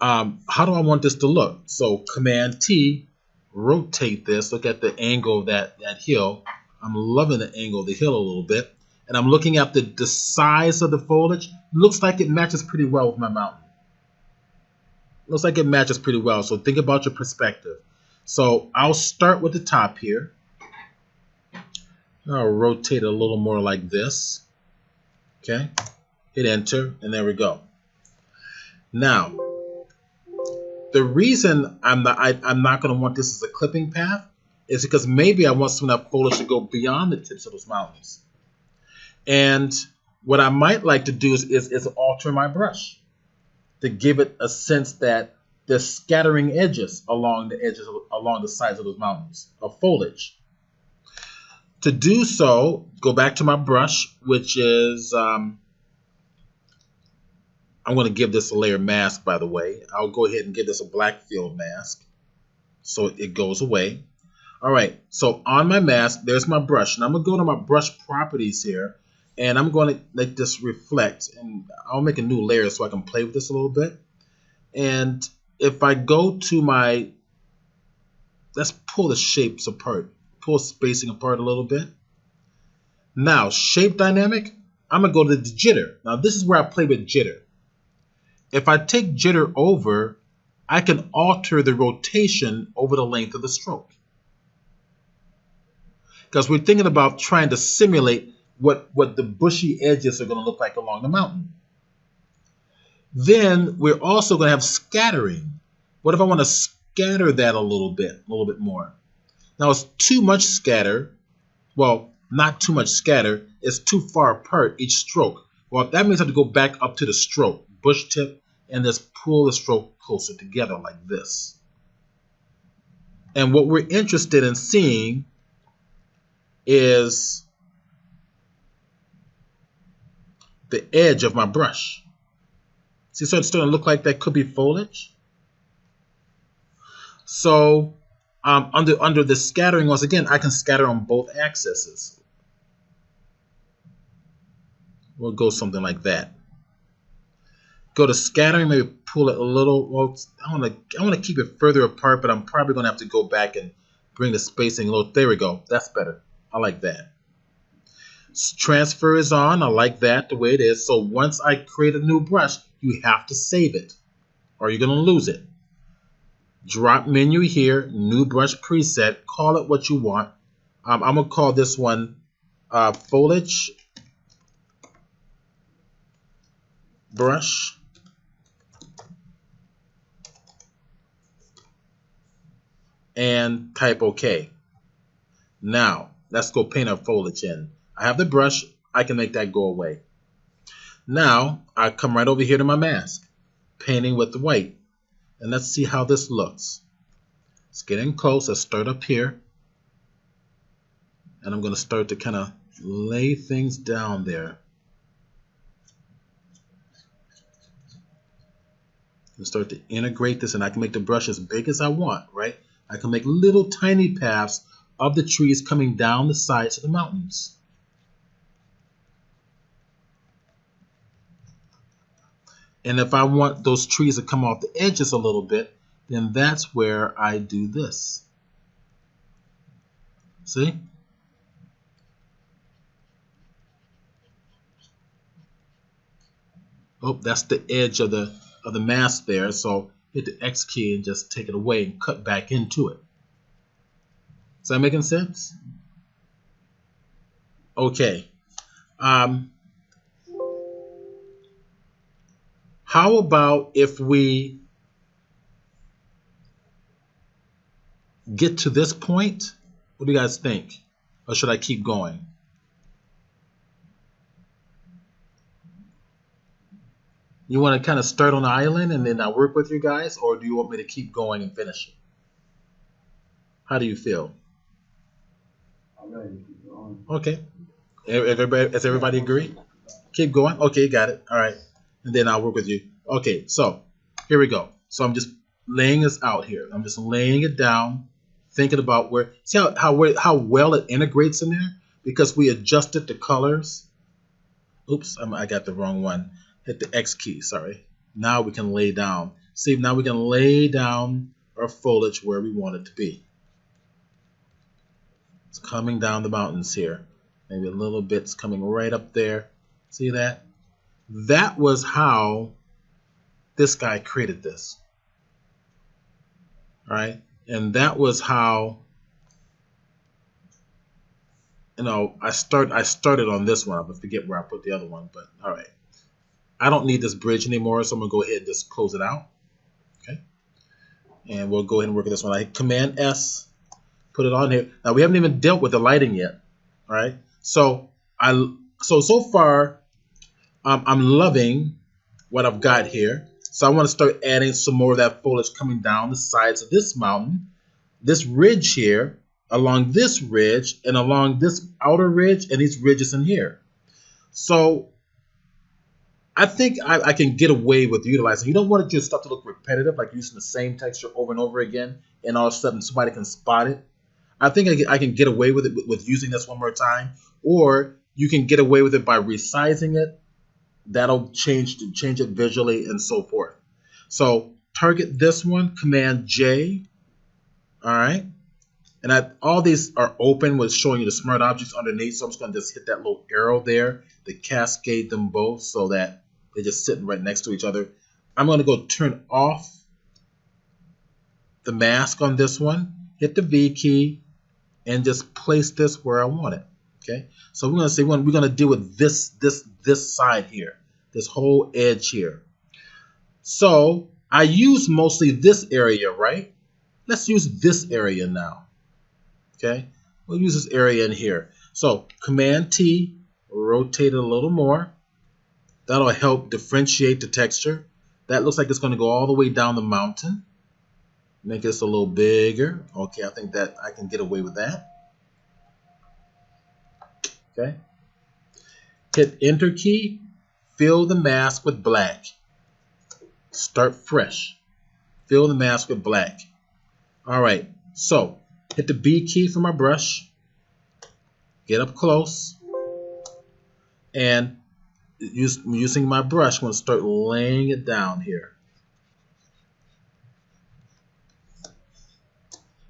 how do I want this to look? So, Command T, rotate this. Look at the angle of that hill. I'm loving the angle of the hill a little bit. And I'm looking at the size of the foliage. Looks like it matches pretty well with my mountain. Looks like it matches pretty well. So think about your perspective. So I'll start with the top here. I'll rotate it a little more like this. Okay. Hit enter, and there we go. Now, the reason I'm not going to want this as a clipping path is because maybe I want some of that foliage to go beyond the tips of those mountains. And what I might like to do is alter my brush to give it a sense that there's scattering edges along the sides of those mountains of foliage. To do so, go back to my brush, which is I'm going to give this a layer mask, by the way. I'll go ahead and give this a black field mask so it goes away. All right, so on my mask, there's my brush. And I'm going to go to my brush properties here. And I'm going to let this reflect, and I'll make a new layer so I can play with this a little bit. And if I go to my, let's pull the shapes apart, pull spacing apart a little bit. Now, shape dynamic, I'm going to go to the jitter. Now, this is where I play with jitter. If I take jitter over, I can alter the rotation over the length of the stroke. Because we're thinking about trying to simulate what the bushy edges are going to look like along the mountain. Then we're also going to have scattering. What if I want to scatter that a little bit more? Now it's too much scatter. Well, not too much scatter. It's too far apart each stroke. Well, that means I have to go back up to the stroke, bush tip, and just pull the stroke closer together like this. And what we're interested in seeing is the edge of my brush. See, so it's starting to look like that could be foliage. So under the scattering, once again, I can scatter on both axes. We'll go something like that. Go to scattering, maybe pull it a little. Well, I want to keep it further apart, but I'm probably going to have to go back and bring the spacing a little. There we go. That's better. I like that. Transfer is on. I like that the way it is. So once I create a new brush, you have to save it or you're going to lose it. Drop menu here, new brush preset. Call it what you want. I'm going to call this one foliage brush. And type OK. Now, let's go paint our foliage in. I have the brush. I can make that go away. Now, I come right over here to my mask. Painting with the white. And let's see how this looks. It's getting close. Let's start up here. And I'm going to start to kind of lay things down there. And start to integrate this. And I can make the brush as big as I want, right? I can make little tiny paths of the trees coming down the sides of the mountains. And if I want those trees to come off the edges a little bit, then that's where I do this. See? Oh, that's the edge of the mask there. So hit the X key and just take it away and cut back into it. Is that making sense? Okay. How about if we get to this point? What do you guys think? Or should I keep going? You want to kind of start on the island and then I work with you guys, or do you want me to keep going and finish it? How do you feel? I'm ready to keep going. Okay. Does everybody agree? Keep going? Okay, got it. All right. And then I'll work with you. Okay, so here we go. So I'm just laying this out here. I'm just laying it down, thinking about where, see how well it integrates in there? Because we adjusted the colors. Oops, I got the wrong one. Hit the X key, sorry. Now we can lay down. See, now we can lay down our foliage where we want it to be. It's coming down the mountains here. Maybe a little bit's coming right up there. See that? That was how this guy created this. All right? And that was how, you know, I started on this one. I forget where I put the other one, but all right. I don't need this bridge anymore, so I'm going to go ahead and just close it out. Okay? And we'll go ahead and work with this one. I hit Command S, put it on here. Now, we haven't even dealt with the lighting yet. All right? So far, I'm loving what I've got here. So I want to start adding some more of that foliage coming down the sides of this mountain, this ridge here, along this ridge, and along this outer ridge, and these ridges in here. So I think I can get away with utilizing. You don't want your stuff to look repetitive, like using the same texture over and over again, and all of a sudden somebody can spot it. I think I can get away with it with using this one more time, or you can get away with it by resizing it. That'll change it visually and so forth. So target this one, Command J. All right, and all these are open with showing you the smart objects underneath. So I'm just going to just hit that little arrow there to cascade them both so that they're just sitting right next to each other. I'm going to go turn off the mask on this one, hit the V key, and just place this where I want it. Okay, so we're going to see we're going to deal with this side here, this whole edge here. So I use mostly this area, right? Let's use this area now. Okay, we'll use this area in here. So Command T, rotate it a little more. That'll help differentiate the texture. That looks like it's going to go all the way down the mountain. Make this a little bigger. Okay, I think that I can get away with that. Okay. Hit Enter key. Fill the mask with black. Start fresh. Fill the mask with black. All right. So hit the B key for my brush. Get up close. And using my brush, I'm going to start laying it down here.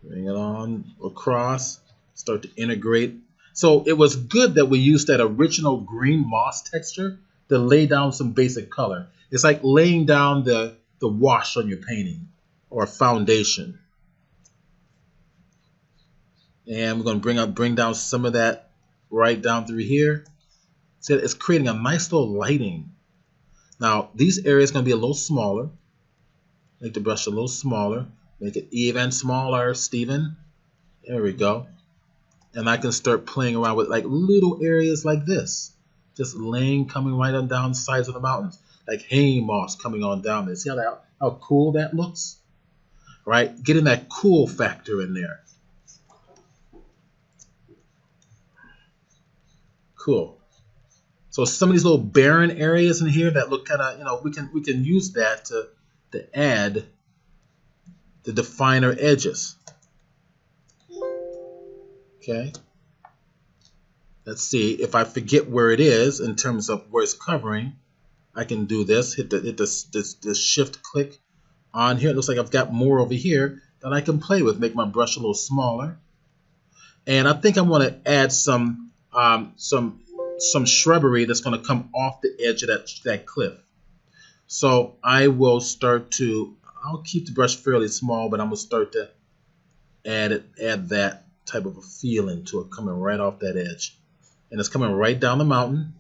Bring it on across. Start to integrate. So it was good that we used that original green moss texture to lay down some basic color. It's like laying down the wash on your painting or foundation. And we're going to bring down some of that right down through here. See, it's creating a nice little lighting. Now, these areas are going to be a little smaller. Make the brush a little smaller. Make it even smaller, Stephen. There we go. And I can start playing around with like little areas like this. Just laying, coming right on down the sides of the mountains. Like hay moss coming on down there. See how cool that looks? Right? Getting that cool factor in there. Cool. So some of these little barren areas in here that look kind of, we can use that to add the definer edges. Okay. Let's see if I forget where it is in terms of where it's covering. I can do this. Hit the shift click on here. It looks like I've got more over here that I can play with. Make my brush a little smaller. And I think I want to add some shrubbery that's going to come off the edge of that cliff. So I will start to. I'll keep the brush fairly small, but I'm gonna start to add that type of a feeling to it, coming right off that edge. And it's coming right down the mountain.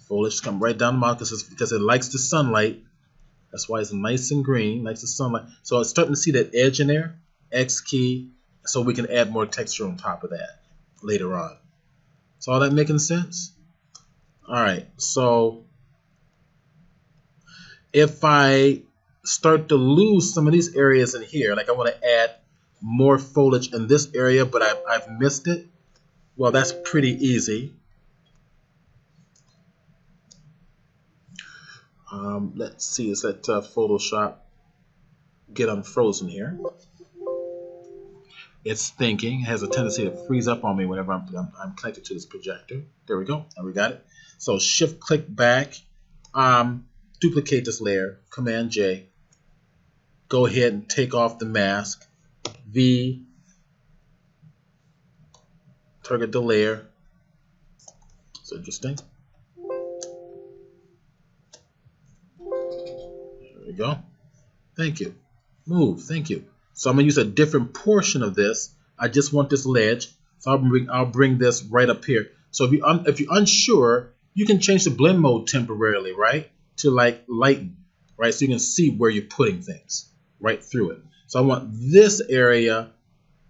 Foliage is coming right down the mountain because it likes the sunlight. That's why it's nice and green, likes the sunlight. So it's starting to see that edge in there. X key, so we can add more texture on top of that later on. Is all that making sense? All right, so if I start to lose some of these areas in here, like I want to add more foliage in this area, but I've missed it. Well, that's pretty easy. Let's see, is that Photoshop get unfrozen here? It's thinking. It has a tendency to freeze up on me whenever I'm connected to this projector. There we go. And we got it. So shift click back. Duplicate this layer. Command J. Go ahead and take off the mask. V. Target the layer. It's interesting. There we go. Thank you. Move. Thank you. So I'm going to use a different portion of this. I just want this ledge. So I'll bring this right up here. So if you're unsure, you can change the blend mode temporarily, right? To like lighten, right? So you can see where you're putting things right through it. So I want this area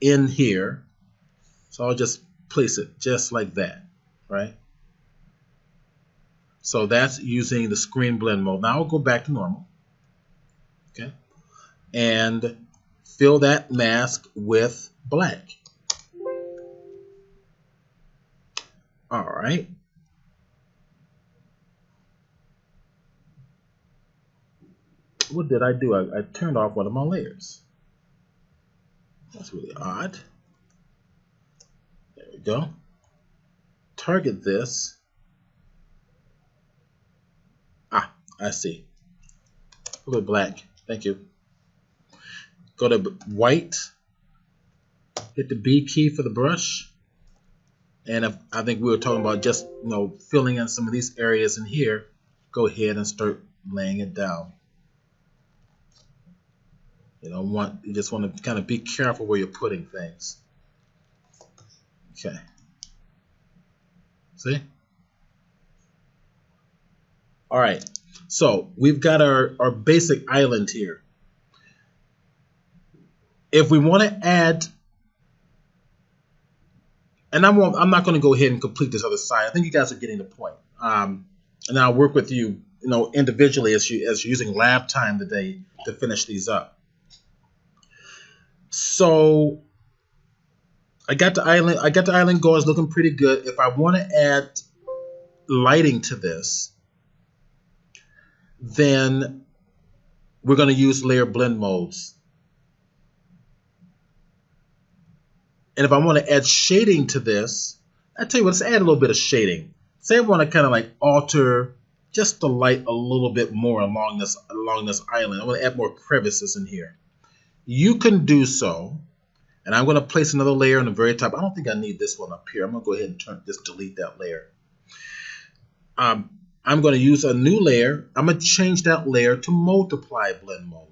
in here. So I'll just place it just like that, right? So that's using the screen blend mode. Now I'll go back to normal. Okay. And fill that mask with black. All right. What did I do? I turned off one of my layers. That's really odd. There we go. Target this. Ah, I see. A little black. Thank you. Go to white. Hit the B key for the brush. And I think we were talking about just filling in some of these areas in here. Go ahead and start laying it down. You just want to kind of be careful where you're putting things. Okay. See? All right. So we've got our basic island here. If we want to add And I'm not going to go ahead and complete this other side. I think you guys are getting the point. And I'll work with you, individually as you're using lab time today to finish these up. So I got the island going. It's looking pretty good. If I want to add lighting to this, then we're going to use layer blend modes. And if I want to add shading to this, I tell you what, let's add a little bit of shading. Say I want to kind of like alter just the light a little bit more along this island. I want to add more crevices in here. You can do so. And I'm going to place another layer on the very top. I don't think I need this one up here. I'm going to go ahead and delete that layer. I'm going to use a new layer. I'm going to change that layer to multiply blend mode.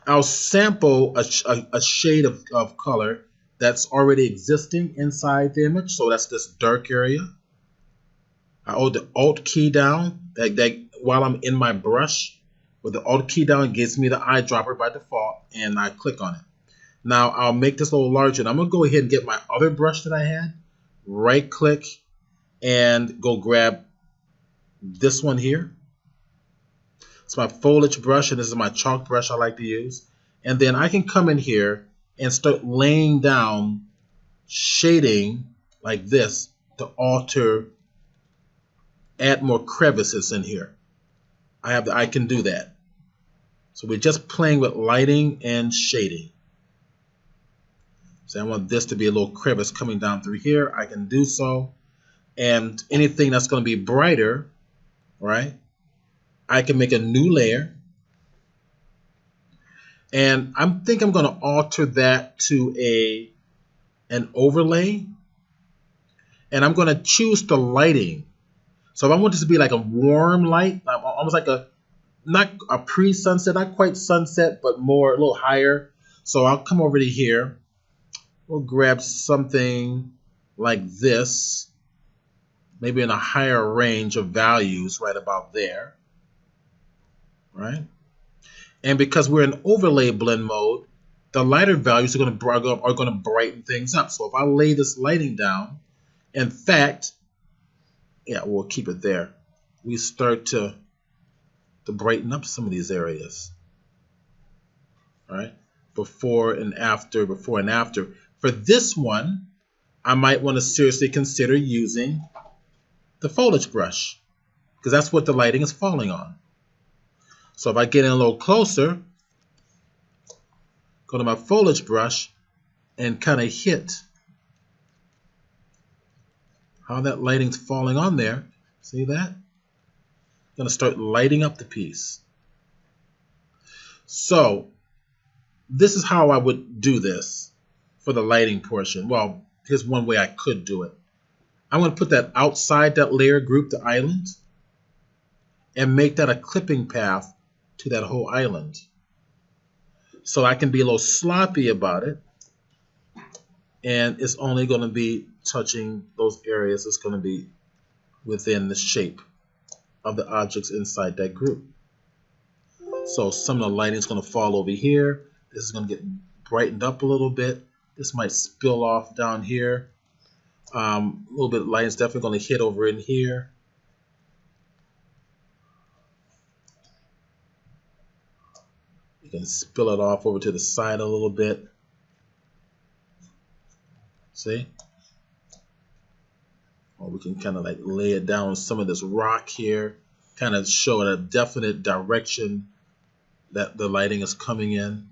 I'll sample a shade of color that's already existing inside the image. So that's this dark area. I hold the Alt key down while I'm in my brush. With the Alt key down, it gives me the eyedropper by default, and I click on it. Now I'll make this a little larger, and I'm going to go ahead and get my other brush that I had, right click, and go grab this one here. It's my foliage brush, and this is my chalk brush I like to use. And then I can come in here and start laying down shading like this to add more crevices in here. I can do that. So we're just playing with lighting and shading. So I want this to be a little crevice coming down through here. I can do so. And anything that's going to be brighter, right, I can make a new layer. And I think I'm going to alter that to an overlay. And I'm going to choose the lighting. So if I want this to be like a warm light, almost like not a pre-sunset, not quite sunset, but more, a little higher. So I'll come over to here. We'll grab something like this, maybe in a higher range of values right about there, right? And because we're in overlay blend mode, the lighter values are going to brighten things up. So if I lay this lighting down, in fact, yeah, we'll keep it there. We start to brighten up some of these areas, right? Before and after. For this one, I might want to seriously consider using the foliage brush because that's what the lighting is falling on. So if I get in a little closer, go to my foliage brush and kind of hit how that lighting's falling on there. See that? I'm going to start lighting up the piece. So this is how I would do this for the lighting portion. Well, here's one way I could do it. I'm going to put that outside that layer group, the island, and make that a clipping path to that whole island. So I can be a little sloppy about it, and it's only going to be touching those areas. It's going to be within the shape of the objects inside that group. So some of the lighting is going to fall over here. This is going to get brightened up a little bit. This might spill off down here. A little bit of light is definitely going to hit over in here. You can spill it off over to the side a little bit. See? Or we can kind of like lay it down on some of this rock here, kind of show a definite direction that the lighting is coming in.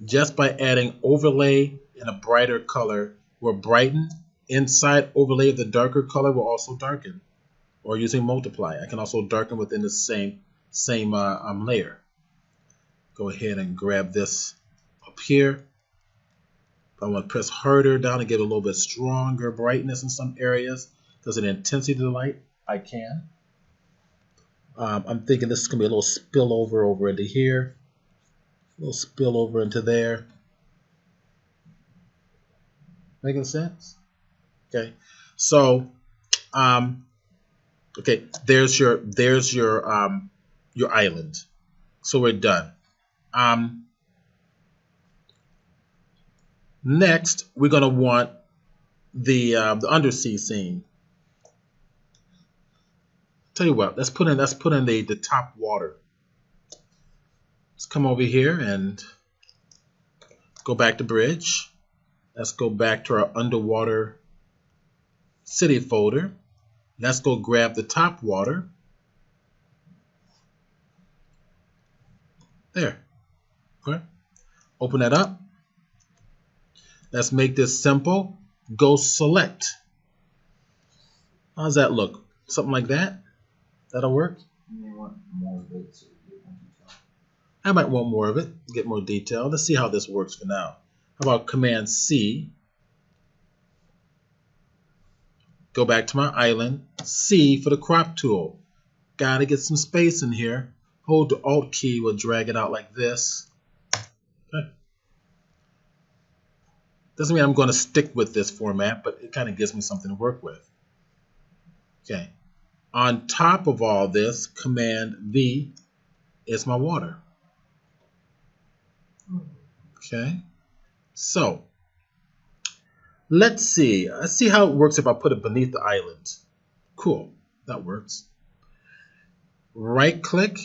Just by adding overlay in a brighter color will brighten. Inside overlay of the darker color will also darken. Or using multiply, I can also darken within the same layer. Go ahead and grab this up here. If I want to press harder down and get a little bit stronger brightness in some areas because of the intensity of the light, I can. I'm thinking this is going to be a little spillover over into here. A little spill over into there. Making sense? Okay. So, okay, there's your island. So we're done. Next, we're going to want the undersea scene. Tell you what, let's put in the top water. Let's come over here and go back to bridge. Let's go back to our underwater city folder. Let's go grab the top water. There. Okay. Open that up. Let's make this simple. Go select. How does that look? Something like that? That'll work? You may want more of it so you get more detail. I might want more of it, get more detail. Let's see how this works for now. How about Command C? Go back to my island. C for the crop tool. Gotta get some space in here. Hold the Alt key, we'll drag it out like this. Okay. Doesn't mean I'm going to stick with this format, but it kind of gives me something to work with. Okay. On top of all this, Command V is my water. Okay. So, let's see. Let's see how it works if I put it beneath the island. Cool. That works. Right click.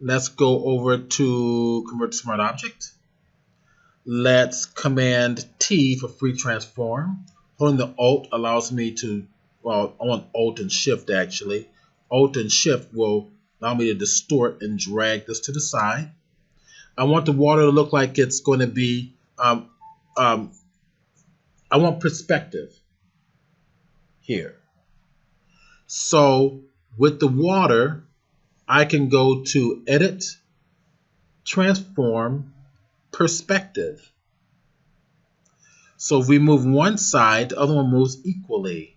Let's go over to Convert to Smart Object. Let's Command T for free transform. Holding the Alt allows me to, well, I want Alt and Shift actually. Alt and Shift will allow me to distort and drag this to the side. I want the water to look like it's going to be, I want perspective here. So with the water, I can go to Edit, Transform, Perspective. So if we move one side, the other one moves equally.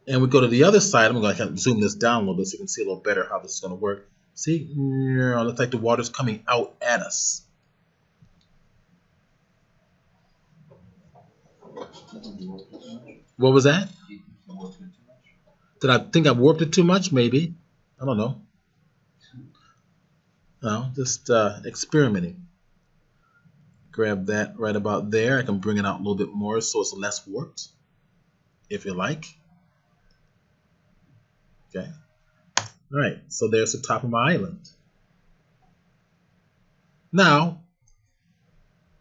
And we go to the other side. I'm going to kind of zoom this down a little bit so you can see a little better how this is going to work. See? It looks like the water's coming out at us. What was that? Did I think I warped it too much? Maybe. I don't know. No, just experimenting. Grab that right about there. I can bring it out a little bit more so it's less warped, if you like. Okay. All right, so there's the top of my island. Now,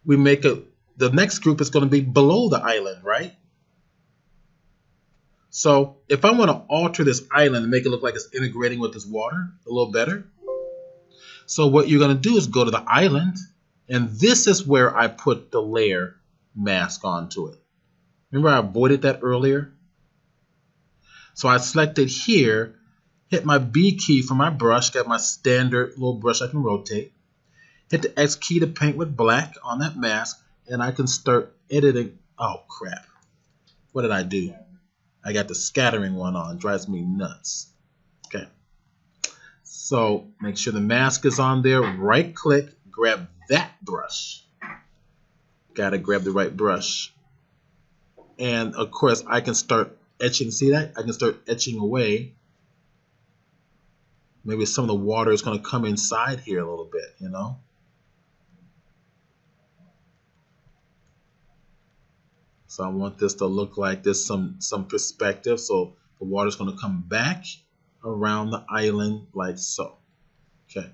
we make the next group is going to be below the island, right? So if I want to alter this island and make it look like it's integrating with this water a little better, so what you're going to do is go to the island, and this is where I put the layer mask onto it. Remember I avoided that earlier? So I selected here, hit my B key for my brush, got my standard little brush I can rotate. Hit the X key to paint with black on that mask, and I can start editing. Oh crap. What did I do? I got the scattering one on. Drives me nuts. Okay. So make sure the mask is on there. Right click, grab that brush. Gotta grab the right brush. And of course I can start etching. See that? I can start etching away. Maybe some of the water is going to come inside here a little bit, you know. So I want this to look like there's some perspective. So the water is going to come back around the island like so. Okay.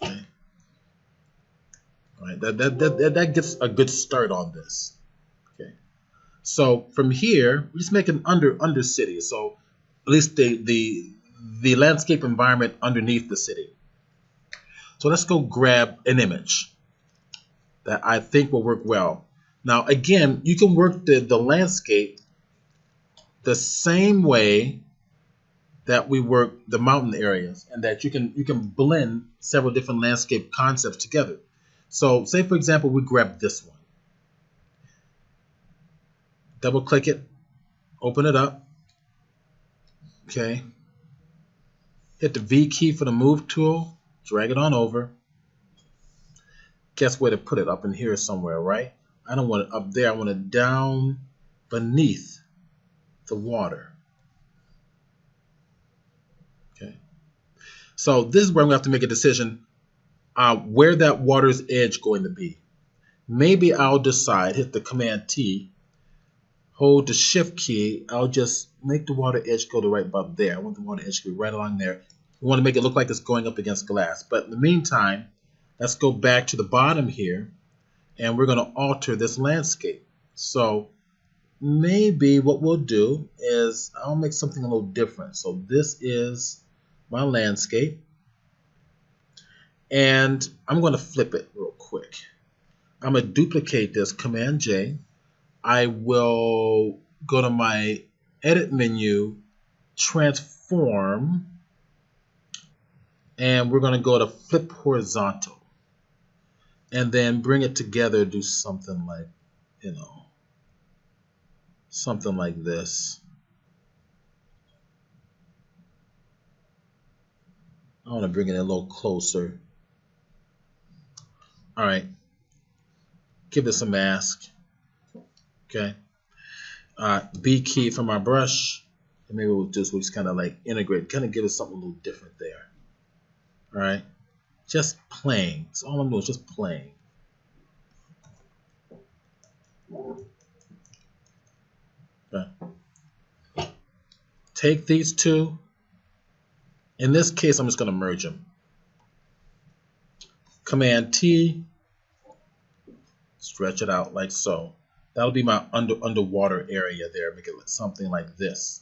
Okay. All right. That gets a good start on this. Okay. So from here, we just make an under city. So at least the landscape environment underneath the city. So let's go grab an image that I think will work well. Now again, you can work the landscape the same way that we work the mountain areas, and that you can blend several different landscape concepts together. So say for example we grab this one. Double click it, open it up. Okay. Hit the V key for the move tool. Drag it on over. Guess where to put it? Up in here somewhere, right? I don't want it up there. I want it down beneath the water. Okay. So this is where I'm going to have to make a decision where that water's edge going to be. Maybe I'll decide, hit the Command T, hold the Shift key. I'll just make the water edge go to right about there. I want the water edge to be right along there. We want to make it look like it's going up against glass. But in the meantime, let's go back to the bottom here, and we're going to alter this landscape. So maybe what we'll do is I'll make something a little different. So this is my landscape, and I'm going to flip it real quick. I'm going to duplicate this, Command J. I will go to my edit menu, transform, and we're going to go to flip horizontal, and then bring it together, do something like, something like this. I want to bring it a little closer. All right. Give this a mask. Okay. B key from our brush. And maybe we'll just kind of like integrate, kind of give us something a little different there. All right. Just playing. That's all I'm doing is just playing. Okay. Take these two. In this case, I'm just going to merge them. Command T. Stretch it out like so. That'll be my underwater area there. Make it look something like this.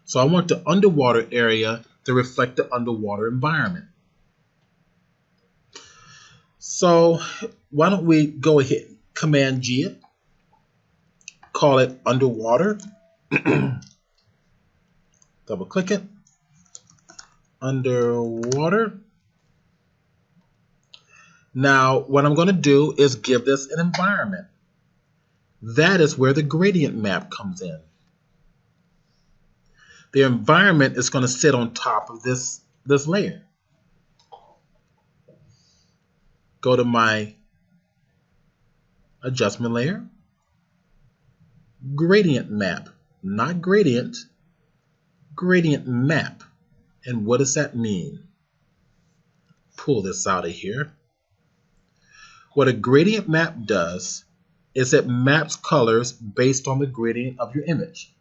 So I want the underwater area to reflect the underwater environment. So why don't we go ahead, Command G it, call it underwater, double click it, underwater. Now what I'm going to do is give this an environment. That is where the gradient map comes in. The environment is going to sit on top of this layer. Go to my adjustment layer, gradient map, not gradient, gradient map. And what does that mean? Pull this out of here. What a gradient map does is it maps colors based on the gradient of your image.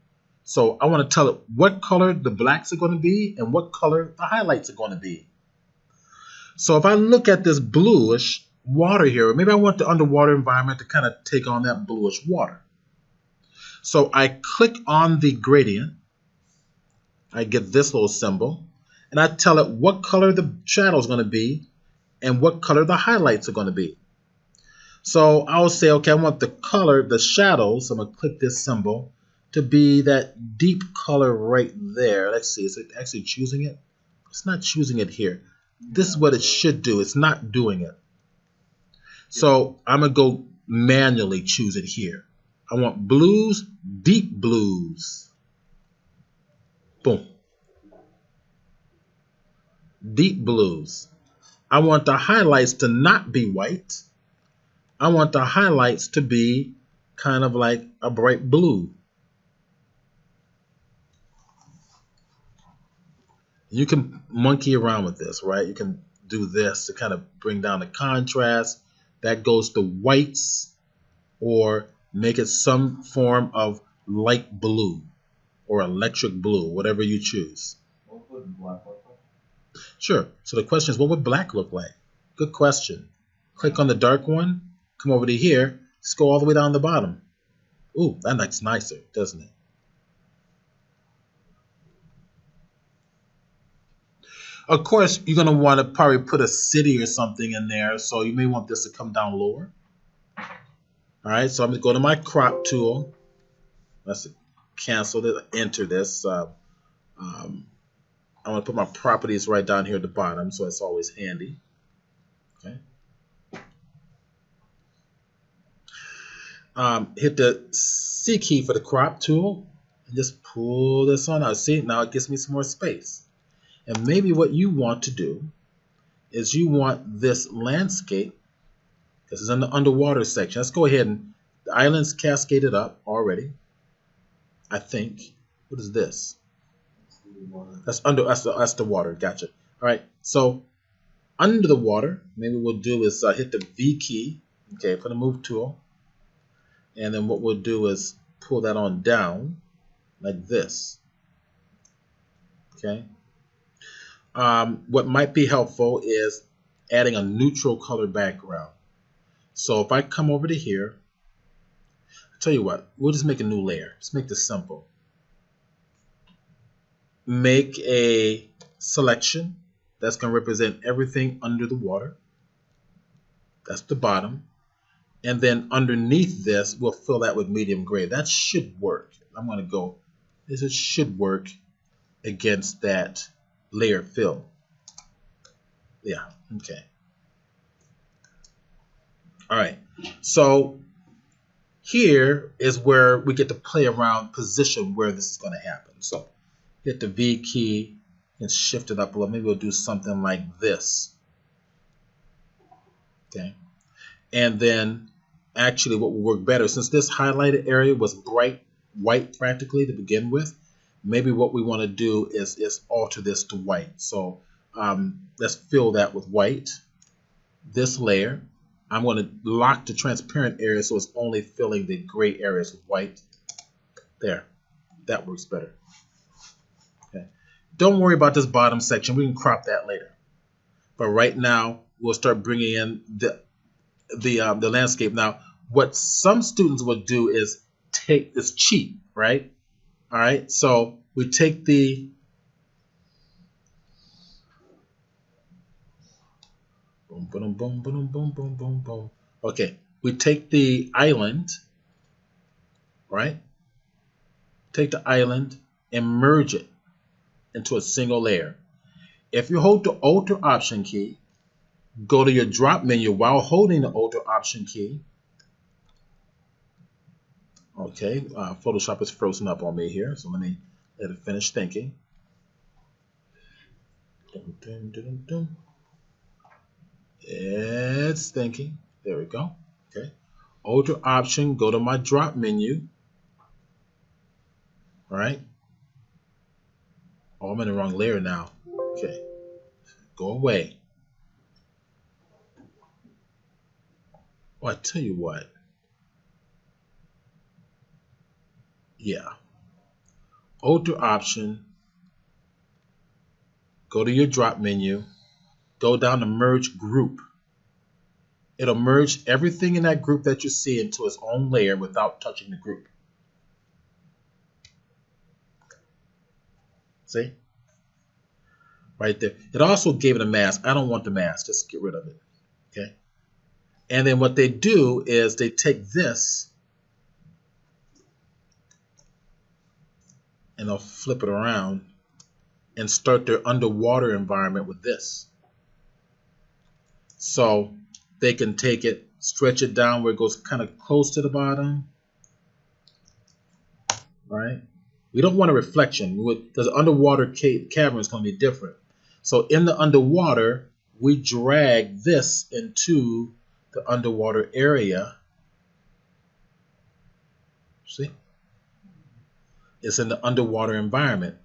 So I want to tell it what color the blacks are going to be and what color the highlights are going to be. So if I look at this bluish water here, maybe I want the underwater environment to kind of take on that bluish water. So I click on the gradient. I get this little symbol, and I tell it what color the shadow is going to be and what color the highlights are going to be. So I'll say, okay, I want the color, the shadows, I'm going to click this symbol, to be that deep color right there. Let's see, is it actually choosing it? It's not choosing it here. This is what it should do. It's not doing it. So I'm going to go manually choose it here. I want blues, deep blues. Boom. Deep blues. I want the highlights to not be white. I want the highlights to be kind of like a bright blue. You can monkey around with this, right? You can do this to kind of bring down the contrast. That goes to whites, or make it some form of light blue or electric blue, whatever you choose. What would black look like? Sure. So the question is, what would black look like? Good question. Click on the dark one. Come over to here. Just go all the way down the bottom. Ooh, that looks nicer, doesn't it? Of course, you're going to want to probably put a city or something in there, so you may want this to come down lower. All right, so I'm going to go to my crop tool. Let's cancel it, enter this. I'm going to put my properties right down here at the bottom, so it's always handy. Okay. Hit the C key for the crop tool and just pull this on out. See, now it gives me some more space. And maybe what you want to do is you want this landscape, this is in the underwater section. Let's go ahead and the island's cascaded up already, I think. What is this? That's the water. Gotcha. All right, so under the water, maybe we'll do is hit the V key, okay, for the move tool. And then what we'll do is pull that on down like this, okay. What might be helpful is adding a neutral color background. So if I come over to here, I'll tell you what, we'll just make a new layer. Just make this simple. Make a selection that's going to represent everything under the water. That's the bottom. And then underneath this, we'll fill that with medium gray. That should work. I'm going to go, this should work against that layer fill. Yeah, okay. All right, so here is where we get to play around position where this is going to happen. So hit the V key and shift it up a little. Maybe we'll do something like this. Okay, and then actually what will work better, since this highlighted area was bright white practically to begin with, maybe what we want to do is alter this to white. So let's fill that with white. This layer, I'm going to lock the transparent area so it's only filling the gray areas with white. There, that works better. Okay. Don't worry about this bottom section. We can crop that later. But right now, we'll start bringing in the landscape. Now, what some students would do is take this cheat, right? All right, so we take the boom, boom, boom, boom, boom, boom, boom, boom. Okay, we take the island, right? Take the island and merge it into a single layer. If you hold the Alt or Option key, go to your drop menu while holding the Alt or Option key. Okay, Photoshop is frozen up on me here, so let me let it finish thinking. Dun, dun, dun, dun. It's thinking. There we go. Okay. Alt or Option, go to my drop menu. All right. Oh, I'm in the wrong layer now. Okay. Go away. Oh, I tell you what. Yeah. Alt or Option. Go to your drop menu. Go down to Merge Group. It'll merge everything in that group that you see into its own layer without touching the group. See? Right there. It also gave it a mask. I don't want the mask. Just get rid of it. Okay? And then what they do is they take this and they'll flip it around and start their underwater environment with this. So they can take it, stretch it down where it goes kind of close to the bottom. Right? We don't want a reflection because underwater cavern is going to be different. So in the underwater, we drag this into the underwater area. See? It's in the underwater environment.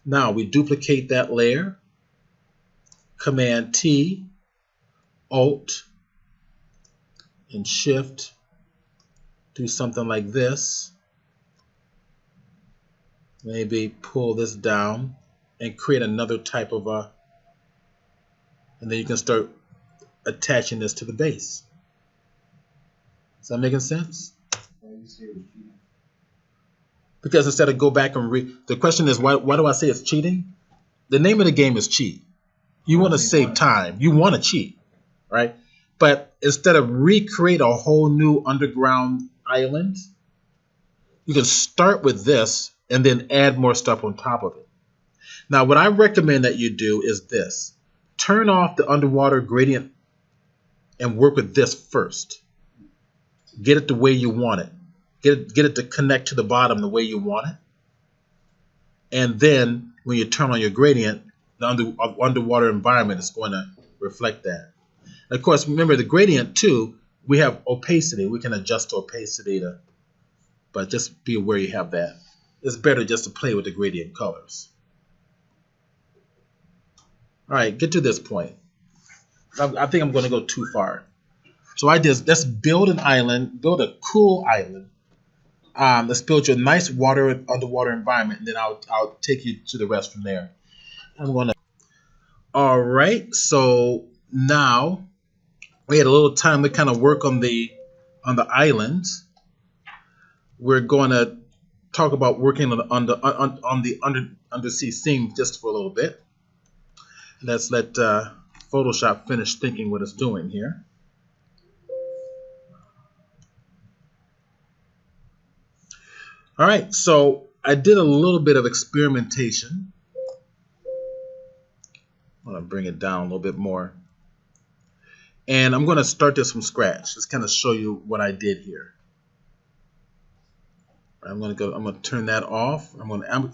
Now we duplicate that layer. Command T, Alt, and Shift. Do something like this. Maybe pull this down and create another type of and then you can start attaching this to the base. Is that making sense? Because instead of go back and the question is, why do I say it's cheating? The name of the game is cheat. You want to save time. You want to cheat, right? But instead of recreate a whole new underground island, you can start with this and then add more stuff on top of it. Now, what I recommend that you do is this. Turn off the underwater gradient and work with this first. Get it the way you want it. Get it to connect to the bottom the way you want it. And then when you turn on your gradient, the underwater environment is going to reflect that. And of course, remember the gradient too, we have opacity. We can adjust the opacity but just be aware you have that. It's better just to play with the gradient colors. All right, get to this point. I think I'm going to go too far. So I did. Let's build an island, build a cool island. Let's build you a nice underwater environment, and then I'll take you to the rest from there. I'm gonna. All right. So now we had a little time to kind of work on the island. We're going to talk about working on the undersea scene just for a little bit. Let's let Photoshop finish thinking what it's doing here. All right, so I did a little bit of experimentation. I'm going to bring it down a little bit more. And I'm going to start this from scratch. Just kind of show you what I did here. I'm going to turn that off.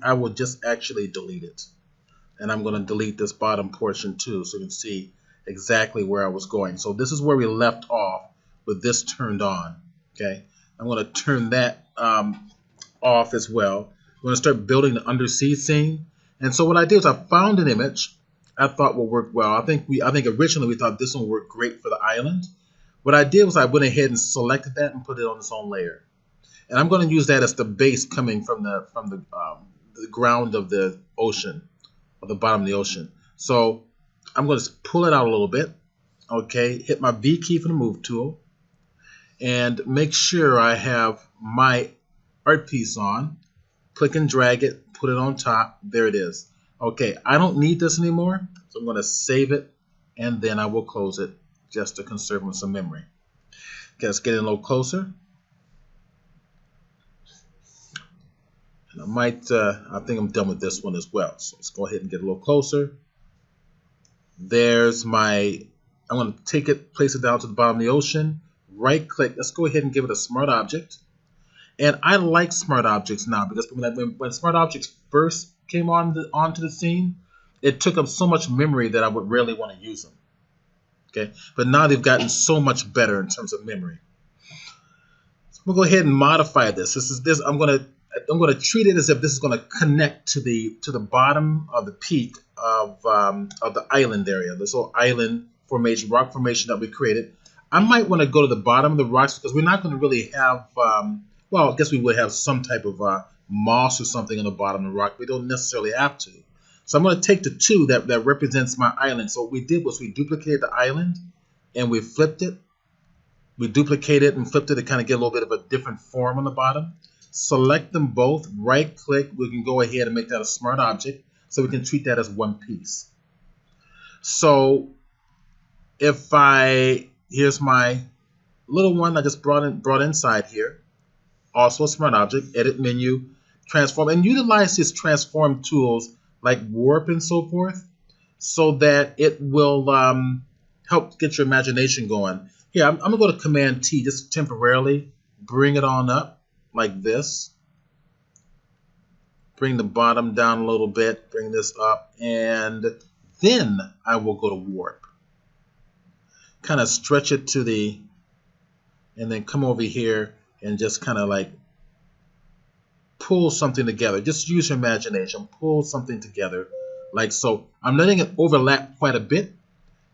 I will just actually delete it. And I'm going to delete this bottom portion too, so you can see exactly where I was going. So this is where we left off with this turned on. Okay, I'm going to turn that off as well. We're going to start building the undersea scene. And so what I did is I found an image I thought would work well. I think originally we thought this one would work great for the island. What I did was I went ahead and selected that and put it on its own layer. And I'm going to use that as the base coming from the ground of the ocean, or the bottom of the ocean. So I'm going to pull it out a little bit. Okay, hit my V key for the move tool, and make sure I have my art piece on. Click and drag it, put it on top. There it is. Okay, I don't need this anymore, so I'm going to save it, and then I will close it just to conserve some memory. Okay, let's get in a little closer. And I think I'm done with this one as well. So let's go ahead and get a little closer. There's I'm going to take it, place it down to the bottom of the ocean. Right click. Let's go ahead and give it a smart object. And I like smart objects now because when smart objects first came onto the scene, it took up so much memory that I would rarely want to use them. Okay, but now they've gotten so much better in terms of memory. So I'm gonna go ahead and modify this. I'm gonna treat it as if this is gonna connect to the bottom of the peak of the island area, this whole island formation, rock formation that we created. I might want to go to the bottom of the rocks because we're not going to really have. Well, I guess we would have some type of moss or something on the bottom of the rock. We don't necessarily have to. So I'm going to take the 2 that represents my island. So what we did was we duplicated the island and we flipped it. We duplicated and flipped it to kind of get a little bit of a different form on the bottom. Select them both, right click. We can go ahead and make that a smart object so we can treat that as one piece. So here's my little one I just brought inside here. Also a smart object, edit menu, transform, and utilize these transform tools like warp and so forth so that it will help get your imagination going. Here, I'm going to go to Command T just temporarily, bring it on up like this. Bring the bottom down a little bit, bring this up, and then I will go to warp. Kind of stretch it and then come over here and just kind of like pull something together. Just use your imagination. Pull something together like so. I'm letting it overlap quite a bit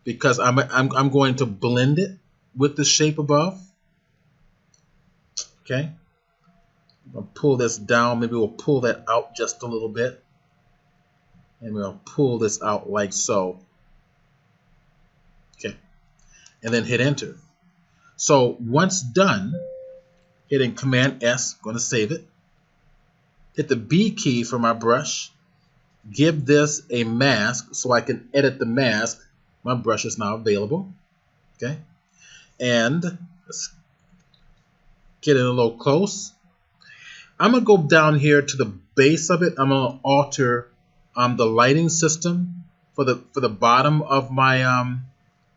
because I'm going to blend it with the shape above. Okay. I'll pull this down. Maybe we'll pull that out just a little bit. And we'll pull this out like so. Okay. And then hit enter. So once done, hitting Command S, I'm going to save it. Hit the B key for my brush. Give this a mask so I can edit the mask. My brush is now available. Okay. And let's get in a little close. I'm going to go down here to the base of it. I'm going to alter the lighting system for the bottom of my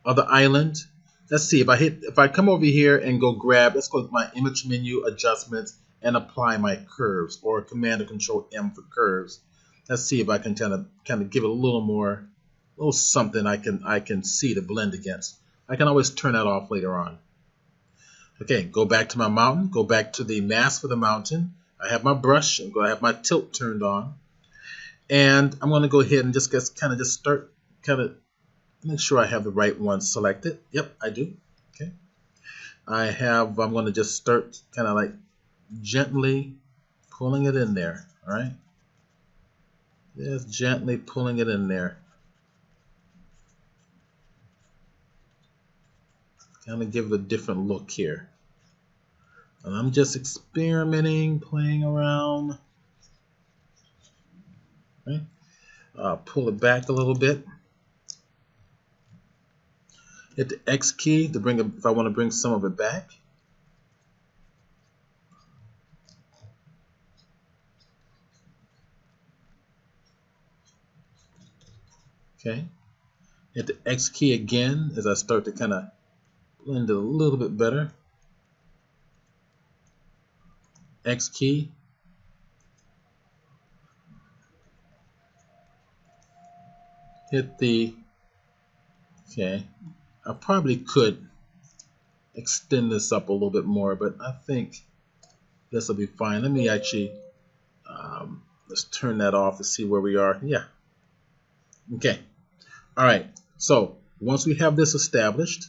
of the island. Let's see if I come over here and go grab, let's go to my image menu, adjustments, and apply my curves, or Command or Control M for curves. Let's see if I can kind of give it a little something I can see to blend against. I can always turn that off later on. Okay, go back to my mountain, go back to the mask for the mountain. I have my brush, I'm going to have my tilt turned on. And I'm going to go ahead and just start kind of make sure I have the right one selected. Yep, I do. Okay. I'm going to just start kind of like gently pulling it in there. All right. Just gently pulling it in there. Kind of give it a different look here. And I'm just experimenting, playing around. Okay. Pull it back a little bit. Hit the X key to bring it, if I want to bring some of it back. Okay. Hit the X key again as I start to kind of blend it a little bit better. X key. Hit the, okay, I probably could extend this up a little bit more, but I think this will be fine. Let me actually, let's turn that off to see where we are. Yeah. Okay. All right. So once we have this established,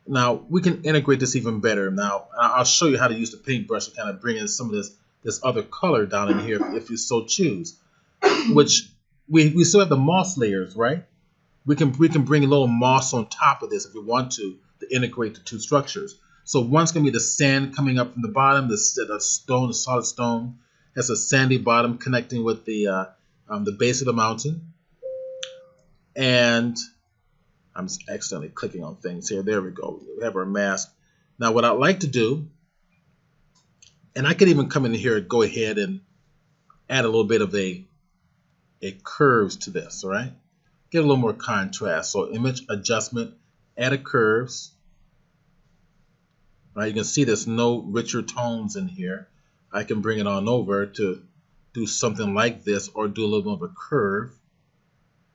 now we can integrate this even better. Now I'll show you how to use the paintbrush to kind of bring in some of this other color down in here if you so choose. Which we still have the moss layers, right? We can bring a little moss on top of this if we want to integrate the two structures. So one's gonna be the sand coming up from the bottom, the stone, the solid stone, has a sandy bottom connecting with the base of the mountain. And I'm just accidentally clicking on things here. There we go. We have our mask. Now what I'd like to do, and I could even come in here and go ahead and add a little bit of a curves to this, all right? Get a little more contrast. So image adjustment, add a curves. All right, you can see there's no richer tones in here. I can bring it on over to do something like this or do a little bit of a curve,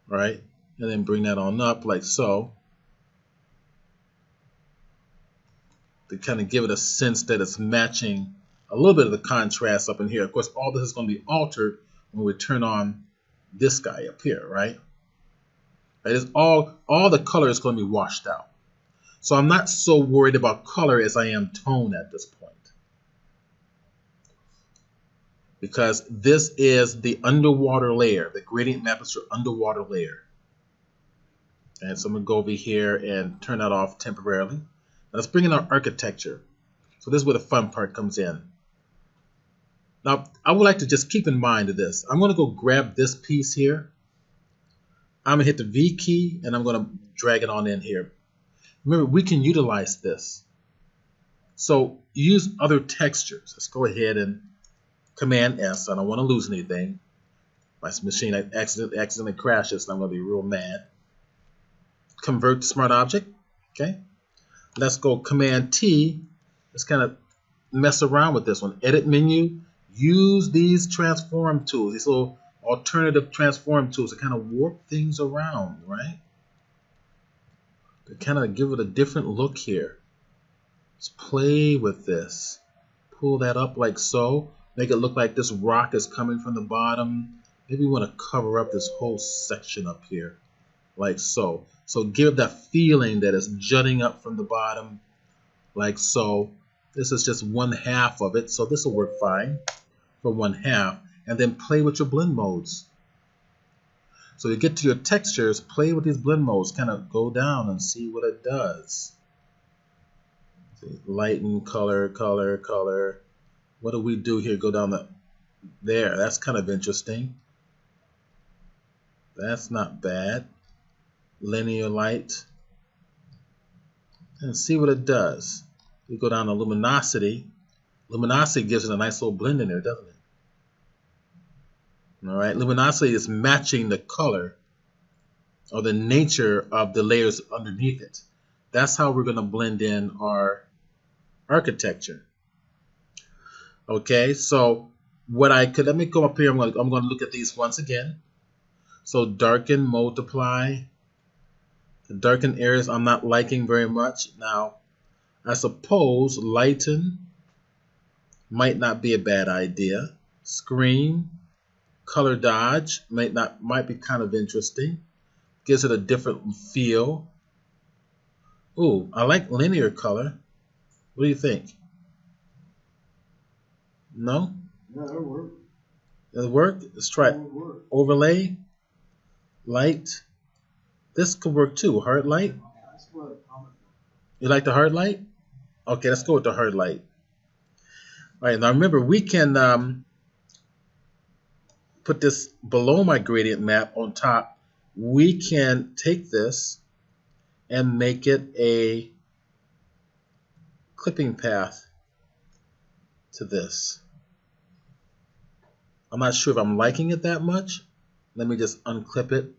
right? And then bring that on up like so. To kind of give it a sense that it's matching a little bit of the contrast up in here. Of course, all this is going to be altered when we turn on this guy up here, right? It's all the color is going to be washed out. So I'm not so worried about color as I am tone at this point. Because this is the underwater layer, the gradient Mapmaster underwater layer. And so I'm going to go over here and turn that off temporarily. Now let's bring in our architecture. So this is where the fun part comes in. Now, I would like to just keep in mind this. I'm going to go grab this piece here. I'm going to hit the V key, and I'm going to drag it on in here. Remember, we can utilize this. So use other textures. Let's go ahead and Command S. I don't want to lose anything. My machine accidentally crashes, and I'm going to be real mad. Convert to Smart Object. Okay. Let's go Command T. Let's kind of mess around with this one. Edit menu. Use these transform tools, these little alternative transform tools to kind of warp things around, right? To kind of give it a different look here. Let's play with this. Pull that up like so. Make it look like this rock is coming from the bottom. Maybe we want to cover up this whole section up here, like so. So give that feeling that it's jutting up from the bottom, like so. This is just 1/2 of it, so this will work fine for 1/2. And then play with your blend modes. So you get to your textures, play with these blend modes, kind of go down and see what it does. See, lighten, color, color, color. What do we do here? Go down there. That's kind of interesting. That's not bad. Linear light. And see what it does. We go down to luminosity. Luminosity gives it a nice little blend in there, doesn't it? All right, luminosity is matching the color or the nature of the layers underneath it. That's how we're going to blend in our architecture. Okay, so let me go up here. I'm going to look at these once again. So darken, multiply. The darken areas I'm not liking very much. Now, I suppose lighten might not be a bad idea. Screen, color dodge might be kind of interesting. Gives it a different feel. Ooh, I like linear color. What do you think? No? Yeah, that'll work. Does it work? Let's try it. That would work. Overlay, light. This could work too. Hard light. That's what a common. You like the hard light? Okay, let's go with the hard light. All right, now remember we can put this below my gradient map on top. We can take this and make it a clipping path to this. I'm not sure if I'm liking it that much. Let me just unclip it.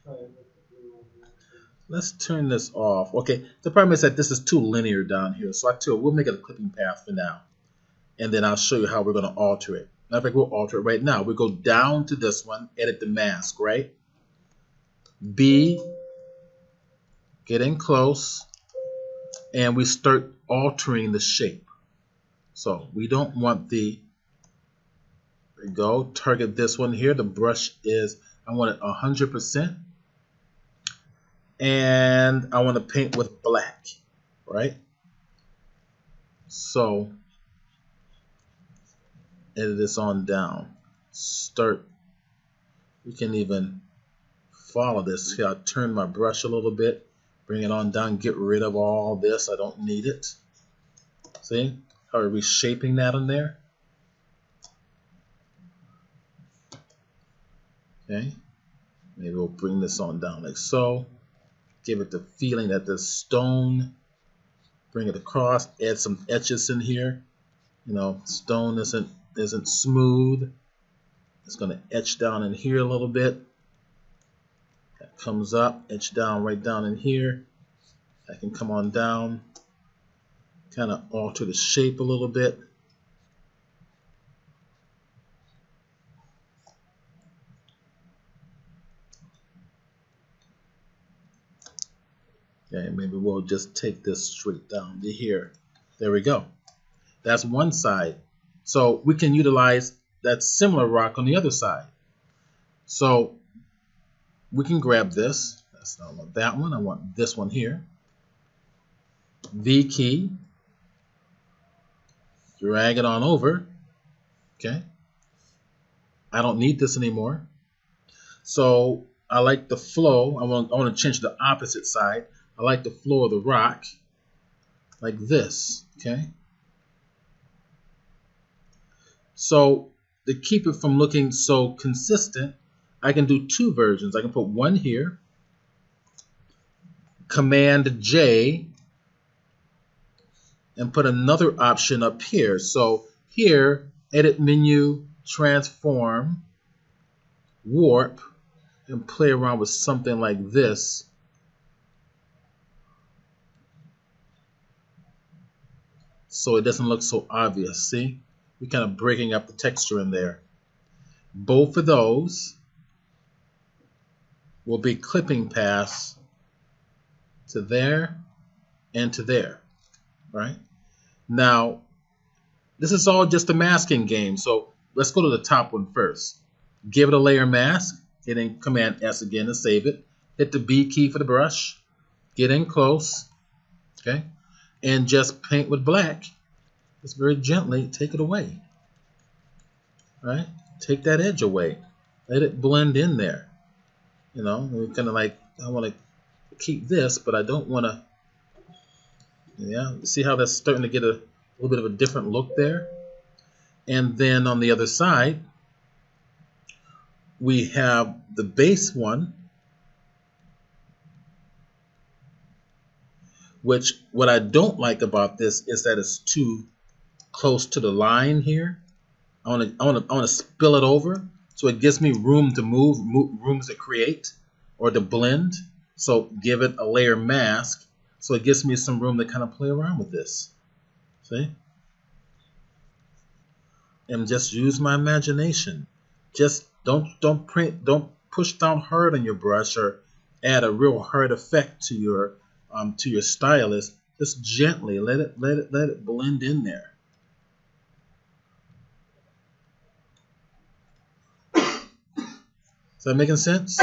Try it with the blue over here. Let's turn this off. Okay, the problem is that this is too linear down here. So I tell you, we'll make it a clipping path for now. And then I'll show you how we're going to alter it. Matter of fact, we'll alter it right now. We go down to this one, edit the mask, right? B, get in close, and we start altering the shape. So we don't want the, there we go, target this one here. The brush is, I want it 100%. And I want to paint with black, right? So edit this on down. Start, we can even follow this. Here, I'll turn my brush a little bit, bring it on down, get rid of all this. I don't need it. See how we're reshaping that in there? Okay, maybe we'll bring this on down like so. Give it the feeling that there's stone. Bring it across, add some etches in here. You know, stone isn't smooth. It's going to etch down in here a little bit. That comes up, etch down right down in here. That can come on down. Kind of alter the shape a little bit. Okay, maybe we'll just take this straight down to here. There we go. That's one side. So we can utilize that similar rock on the other side. So we can grab this. That's not want that one. I want this one here. V key. Drag it on over. Okay. I don't need this anymore. So I like the flow. I want to change the opposite side. I like the flow of the rock like this. Okay. So to keep it from looking so consistent, I can do two versions. I can put one here, Command J, and put another option up here. So here, edit menu, transform, warp, and play around with something like this. So it doesn't look so obvious. See? We're kind of breaking up the texture in there. Both of those will be clipping paths to there and to there. Right? Now, this is all just a masking game. So let's go to the top one first. Give it a layer mask. Hitting Command S again to save it. Hit the B key for the brush. Get in close. Okay? And just paint with black. Just very gently take it away. Right? Take that edge away. Let it blend in there. You know, we're kind of like, I want to keep this, but I don't want to. Yeah, see how that's starting to get a little bit of a different look there? And then on the other side, we have the base one, which what I don't like about this is that it's too close to the line here. I want to spill it over so it gives me room to move, rooms to create or to blend. So give it a layer mask so it gives me some room to kind of play around with this. See? And just use my imagination. Just don't push down hard on your brush or add a real hard effect to your stylus. Just gently let it blend in there. Is that making sense?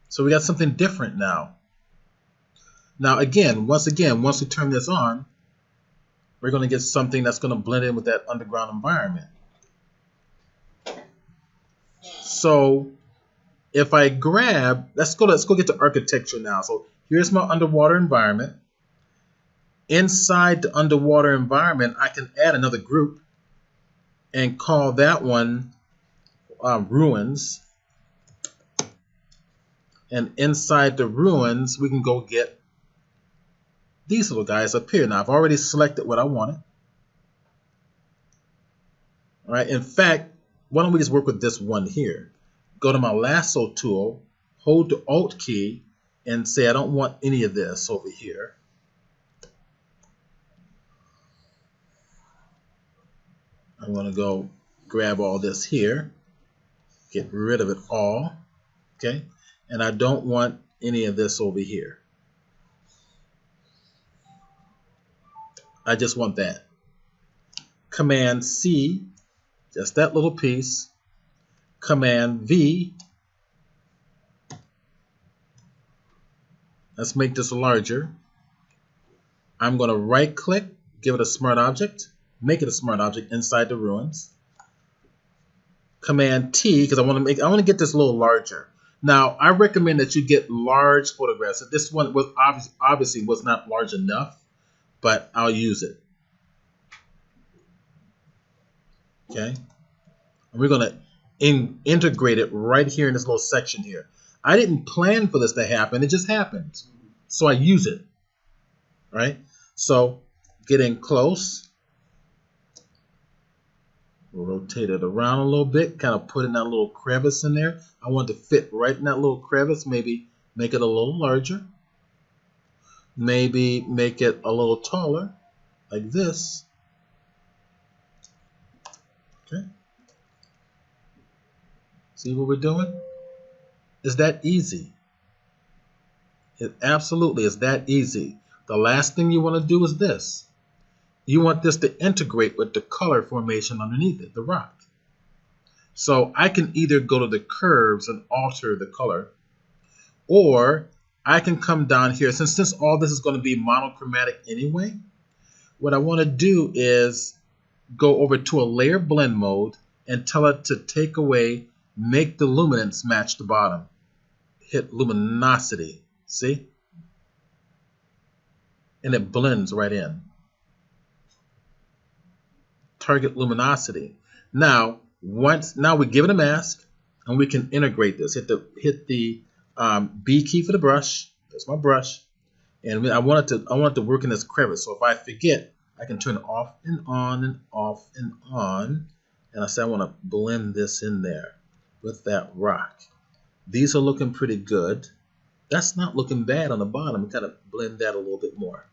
So we got something different now. Now once we turn this on, we're going to get something that's going to blend in with that underground environment. So if I grab, let's go get to architecture now. So here's my underwater environment. Inside the underwater environment, I can add another group and call that one ruins. And inside the ruins, we can go get these little guys up here. Now, I've already selected what I wanted. All right. In fact, why don't we just work with this one here? Go to my lasso tool, hold the Alt key, and say I don't want any of this over here. I'm going to go grab all this here, get rid of it all. Okay. And I don't want any of this over here. I just want that. Command C, just that little piece. Command V. Let's make this larger. I'm going to right click, give it a smart object, make it a smart object inside the ruins. Command T, because I want to get this a little larger. Now, I recommend that you get large photographs. This one was obviously was not large enough, but I'll use it. Okay. And we're going to integrate it right here in this little section here. I didn't plan for this to happen. It just happened. So I use it. Right? So getting close. We'll rotate it around a little bit, kind of put in that little crevice in there. I want it to fit right in that little crevice. Maybe make it a little larger. Maybe make it a little taller, like this. Okay. See what we're doing? It's that easy. It absolutely is that easy. The last thing you want to do is this. You want this to integrate with the color formation underneath it, the rock. So I can either go to the curves and alter the color, or I can come down here. Since all this is going to be monochromatic anyway, what I want to do is go over to a layer blend mode and tell it to take away, make the luminance match the bottom. Hit luminosity, see? And it blends right in. Target luminosity. Now we give it a mask, and we can integrate this. Hit the B key for the brush. That's my brush, and I want it to work in this crevice. So if I forget, I can turn it off and on and off and on, and I say I want to blend this in there with that rock. These are looking pretty good. That's not looking bad on the bottom. We kind of blend that a little bit more.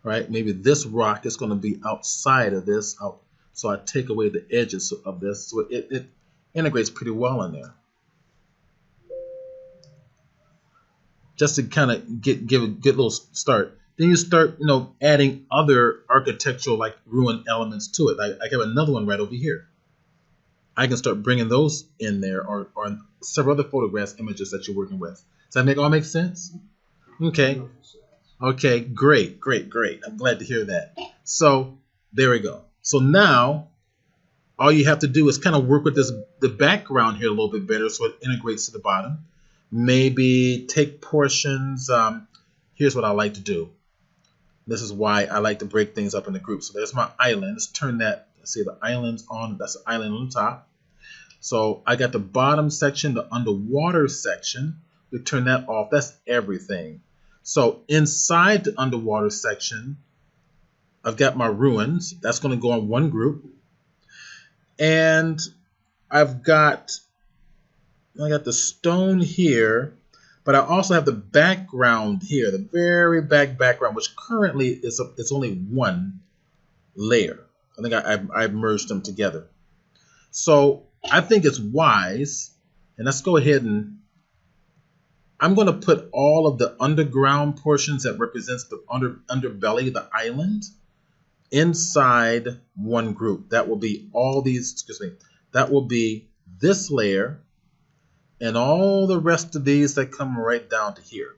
Right? Maybe this rock is going to be outside of this, so I take away the edges of this, so it integrates pretty well in there. Just to kind of give a good little start. Then you start, adding other architectural like ruin elements to it. I have another one right over here. I can start bringing those in there, or several other photographs, images that you're working with. Does that all make sense? Okay. Okay, great. I'm glad to hear that. So there we go. So now all you have to do is kind of work with the background here a little bit better so it integrates to the bottom. Maybe take portions. Here's what I like to do. This is why I like to break things up into groups. So there's my island. Let's turn that. Let's see, the island's on. That's the island on the top. So I got the bottom section, the underwater section. We turn that off. That's everything. So inside the underwater section, I've got my ruins. That's going to go on one group. And I got the stone here, but I also have the background here, the very background, which currently it's only one layer. I think I've merged them together. So I think it's wise, and let's go ahead and I'm going to put all of the underground portions that represents the underbelly, the island. inside one group. That will be all these, excuse me, that will be this layer and all the rest of these that come right down to here.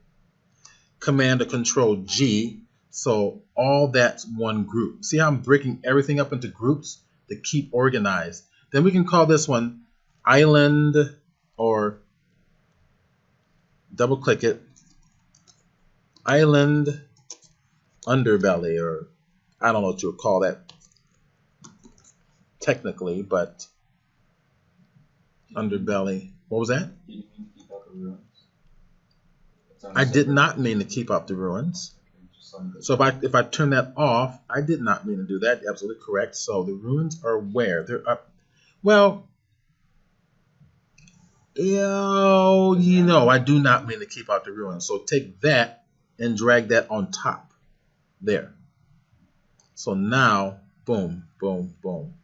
Command or Control G, so all that's one group. See how I'm breaking everything up into groups to keep organized. Then we can call this one island, or double click it, island underbelly, or I don't know what you would call that technically, but underbelly. What was that? Did you mean to keep out the ruins? I did not mean to keep out the ruins. So if I turn that off, I did not mean to do that. Absolutely correct. So the ruins are where? They're up. Well, you know, I do not mean to keep out the ruins. So take that and drag that on top there. So now, boom, boom, boom.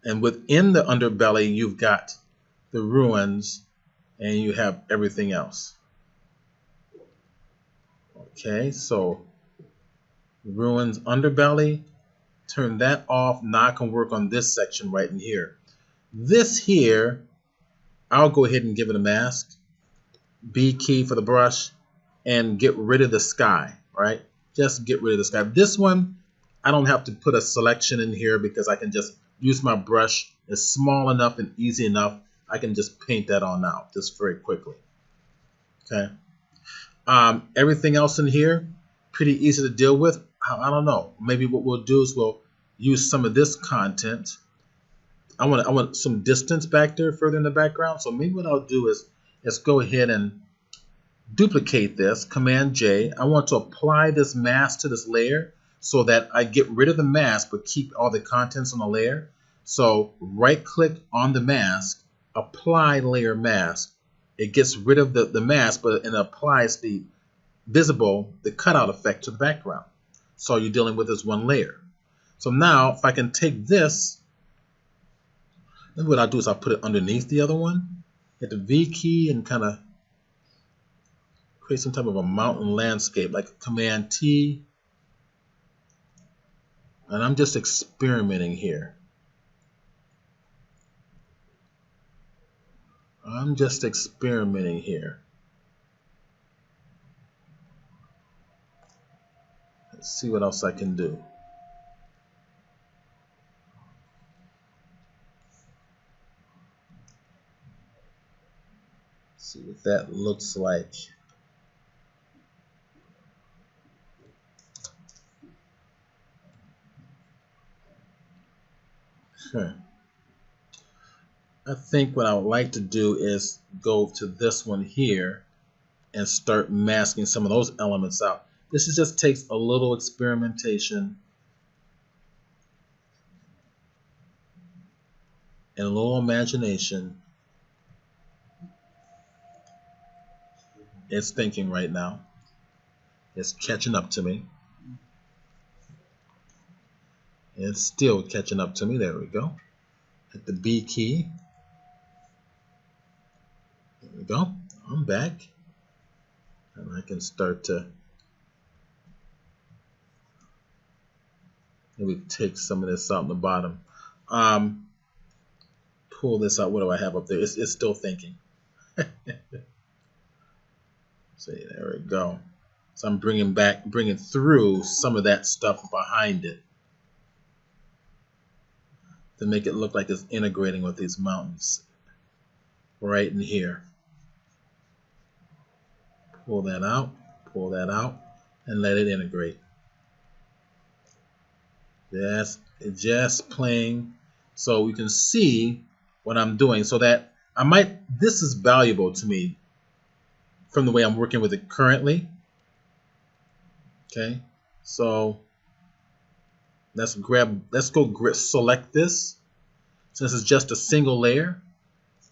And within the underbelly, you've got the ruins and you have everything else. Okay, so ruins underbelly, turn that off. Now I can work on this section right in here. This here, I'll go ahead and give it a mask. B key for the brush and get rid of the sky, right? Just get rid of the sky. This one, I don't have to put a selection in here because I can just use my brush. It's small enough and easy enough. I can just paint that on out just very quickly. Okay. Everything else in here, pretty easy to deal with. I don't know. Maybe what we'll do is we'll use some of this content. I want some distance back there further in the background. So maybe what I'll do is let's go ahead and duplicate this. Command J. I want to apply this mask to this layer so that I get rid of the mask but keep all the contents on the layer. So right click on the mask, apply layer mask. It gets rid of the mask, but it applies the cutout effect to the background. So all you're dealing with is one layer. So now if I can take this, then what I'll do is I'll put it underneath the other one. Hit the V key and kind of create some type of a mountain landscape, like Command T. And I'm just experimenting here. I'm just experimenting here. Let's see what else I can do. See what that looks like. I think what I would like to do is go to this one here and start masking some of those elements out. This just takes a little experimentation and a little imagination. It's thinking right now. It's catching up to me. It's still catching up to me. There we go. Hit the B key. There we go. I'm back. And I can start to maybe take some of this out in the bottom. Pull this out. What do I have up there? It's still thinking. See, there we go. So I'm bringing through some of that stuff behind it to make it look like it's integrating with these mountains right in here. Pull that out, and let it integrate. Just playing so we can see what I'm doing, so that this is valuable to me from the way I'm working with it currently. Okay, so let's go select this. Since it's just a single layer,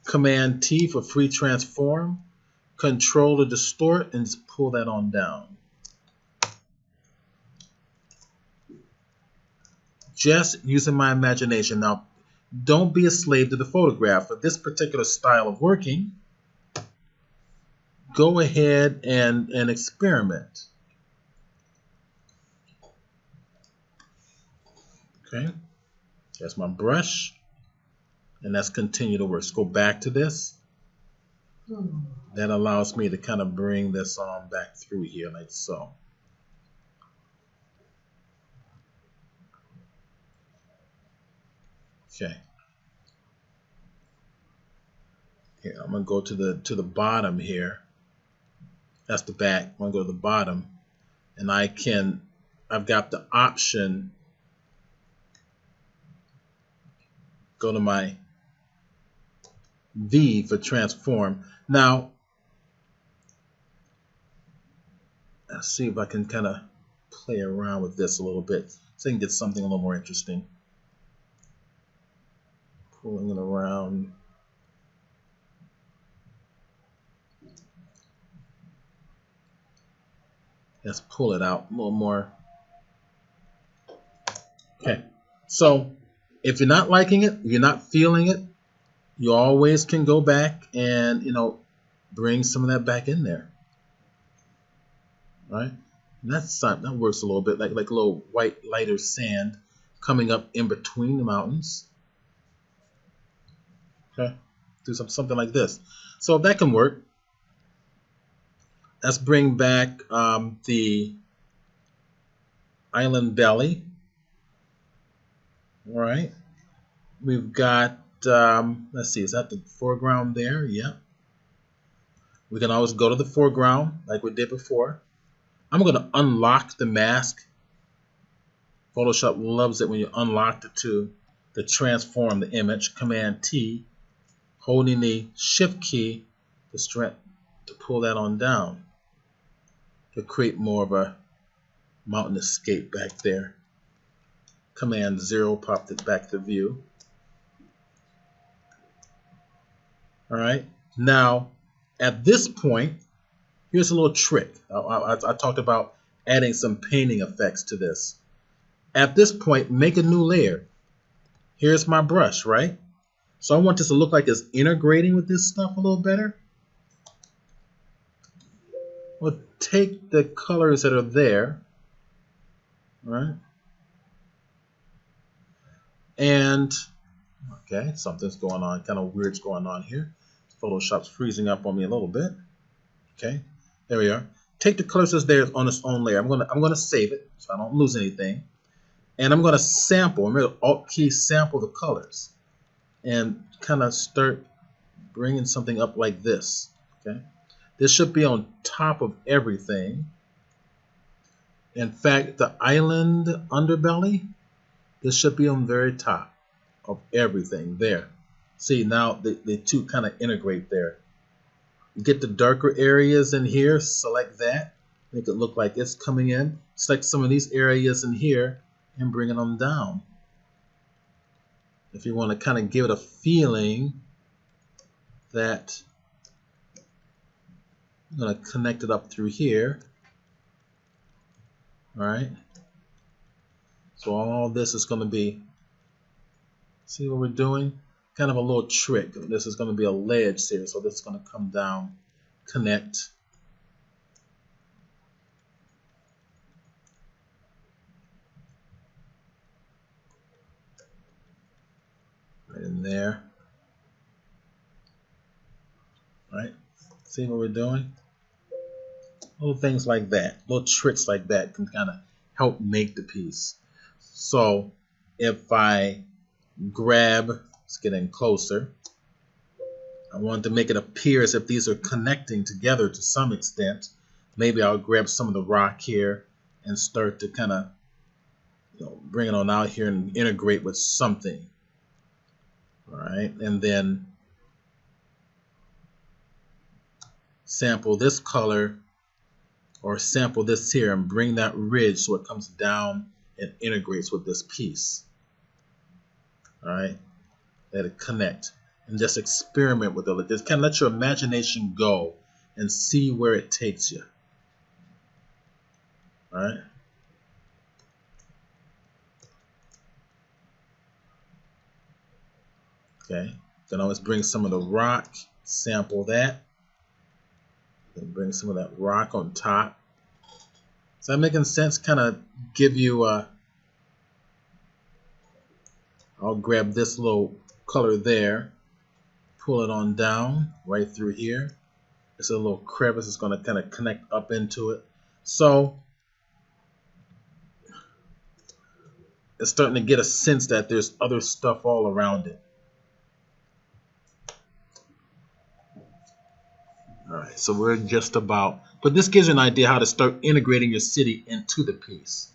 Command T for free transform, Control to distort, and just pull that on down. Just using my imagination. Now, don't be a slave to the photograph. For this particular style of working, go ahead and experiment. Okay, that's my brush, and let's continue to work. Let's go back to this. That allows me to kind of bring this on back through here like so. Okay. Here, I'm gonna go to the bottom here. That's the back. I'm gonna go to the bottom, and I've got the option. Go to my V for transform. Now, let's see if I can kind of play around with this a little bit so I can get something a little more interesting. Pulling it around. Let's pull it out a little more. Okay, so if you're not liking it, you're not feeling it, you always can go back and, bring some of that back in there. Right? And that works a little bit like a little white, lighter sand coming up in between the mountains. Okay, do something like this. So that can work. Let's bring back the island belly. All right, we've got, let's see, is that the foreground there? Yeah. We can always go to the foreground like we did before. I'm going to unlock the mask. Photoshop loves it when you unlock it to transform the image. Command T, holding the Shift key to pull that on down to create more of a mountain escape back there. Command 0 popped it back to view. All right. Now, at this point, here's a little trick. I talked about adding some painting effects to this. At this point, make a new layer. Here's my brush, right? So I want this to look like it's integrating with this stuff a little better. We'll take the colors that are there, right? And, okay, something's going on, kind of weird's going on here. Photoshop's freezing up on me a little bit. Okay, there we are. Take the colors that's there on its own layer. I'm gonna save it so I don't lose anything. And I'm gonna sample. I'm gonna Alt key sample the colors and kind of start bringing something up like this. Okay, this should be on top of everything. In fact, the island underbelly, this should be on the very top of everything there. See, now the two kind of integrate there. You get the darker areas in here, select that, make it look like it's coming in. Select some of these areas in here and bringing them down. If you want to kind of give it a feeling that I'm going to connect it up through here. All right. So all this is going to be, see what we're doing? Kind of a little trick. This is going to be a ledge here, so this is going to come down, connect. Right in there. Right? See what we're doing? Little things like that, little tricks like that can kind of help make the piece. So if I grab, it's getting closer, I want to make it appear as if these are connecting together to some extent. Maybe I'll grab some of the rock here and start to kind of bring it on out here and integrate with something. All right, and then sample this color or sample this here and bring that ridge so it comes down and integrates with this piece. All right, let it connect and just experiment with it. Just kind of let your imagination go and see where it takes you. All right. Okay, then always bring some of the rock, sample that, then bring some of that rock on top. Is that making sense? Kind of give you I'll grab this little color there, pull it on down right through here. It's a little crevice. It's going to kind of connect up into it. So it's starting to get a sense that there's other stuff all around it. All right, so we're just about, but this gives you an idea how to start integrating your city into the piece.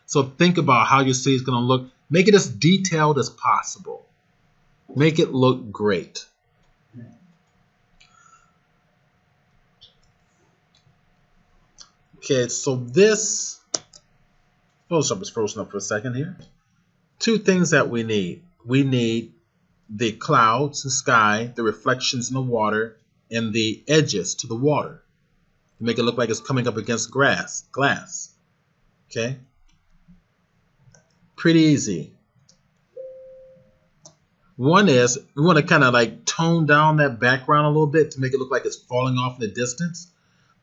So think about how your city is going to look. Make it as detailed as possible. Make it look great. Okay, so this Photoshop is frozen up for a second here. Two things that we need. We need the clouds, the sky, the reflections in the water, and the edges to the water to make it look like it's coming up against glass. Okay? Pretty easy. One is we want to kind of like tone down that background a little bit to make it look like it's falling off in the distance.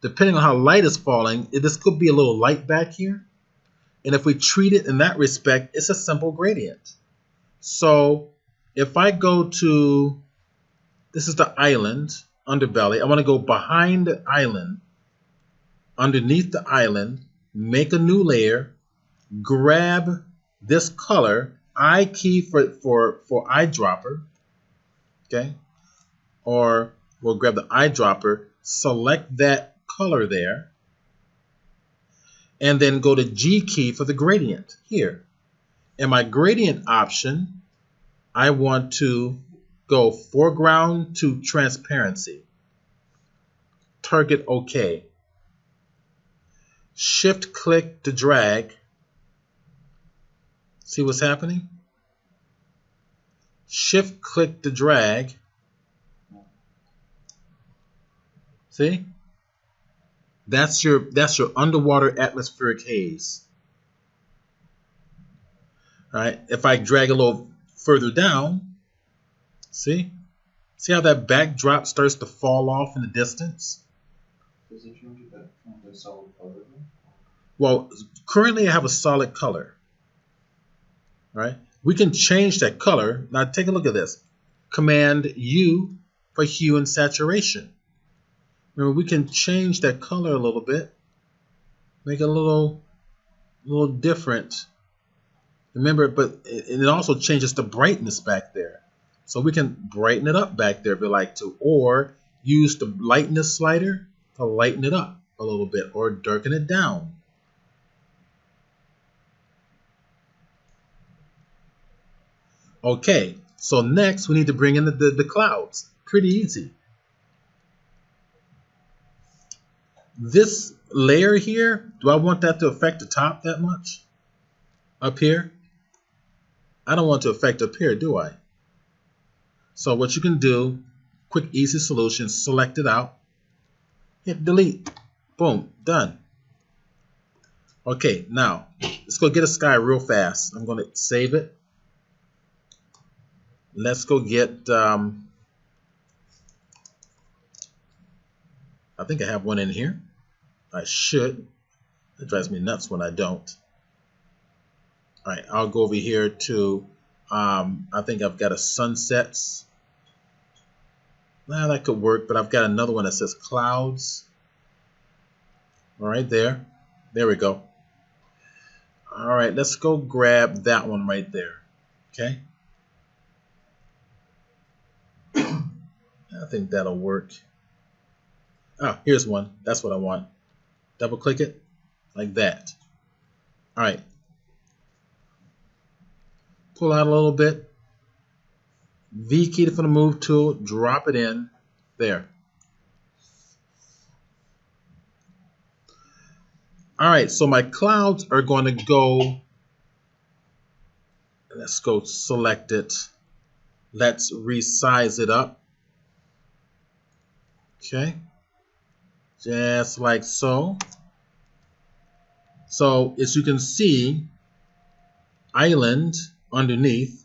Depending on how light is falling, this could be a little light back here. And if we treat it in that respect, it's a simple gradient. So if I go to, this is the island underbelly. I want to go behind the island, underneath the island, make a new layer, grab this color, I key for eyedropper, okay? Or we'll grab the eyedropper, select that color there, and then go to G key for the gradient here. In my gradient option, I want to go foreground to transparency. Target OK. Shift click to drag. See what's happening? Shift click to drag. See? That's your underwater atmospheric haze. All right. If I drag a little further down, see how that backdrop starts to fall off in the distance? Does it change it back to a solid color? Well, currently I have a solid color. Right? We can change that color. Now take a look at this. Command U for hue and saturation. Remember, we can change that color a little bit. Make it a little different. Remember, but it also changes the brightness back there. So we can brighten it up back there if we like to, or use the lightness slider to lighten it up a little bit, or darken it down. Okay, so next we need to bring in the clouds. Pretty easy. This layer here, do I want that to affect the top that much? Up here? I don't want to affect up here, do I? So what you can do, quick easy solution, select it out, hit delete, boom, done. Okay, now let's go get a sky real fast. I'm going to save it. Let's go get, I think I have one in here. I should. It drives me nuts when I don't. All right, I'll go over here to, I think I've got a sunsets. Nah, that could work, but I've got another one that says clouds. All right, there we go. All right, let's go grab that one right there. Okay. I think that'll work. Oh, here's one. That's what I want. Double click it like that. All right. Pull out a little bit. V key for the move tool. Drop it in there. All right. So my clouds are going to go. Let's go select it. Let's resize it up. Okay, just like so. So as you can see, island underneath.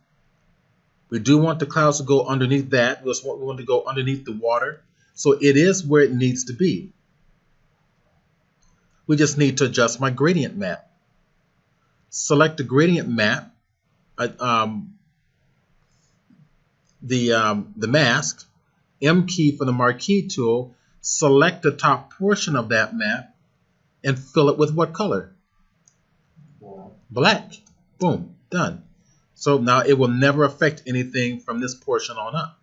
We do want the clouds to go underneath that. We want to go underneath the water. So it is where it needs to be. We just need to adjust my gradient map. Select the gradient map. the mask, M key for the marquee tool, select the top portion of that map, and fill it with what color? Black. Boom, done. So now it will never affect anything from this portion on up.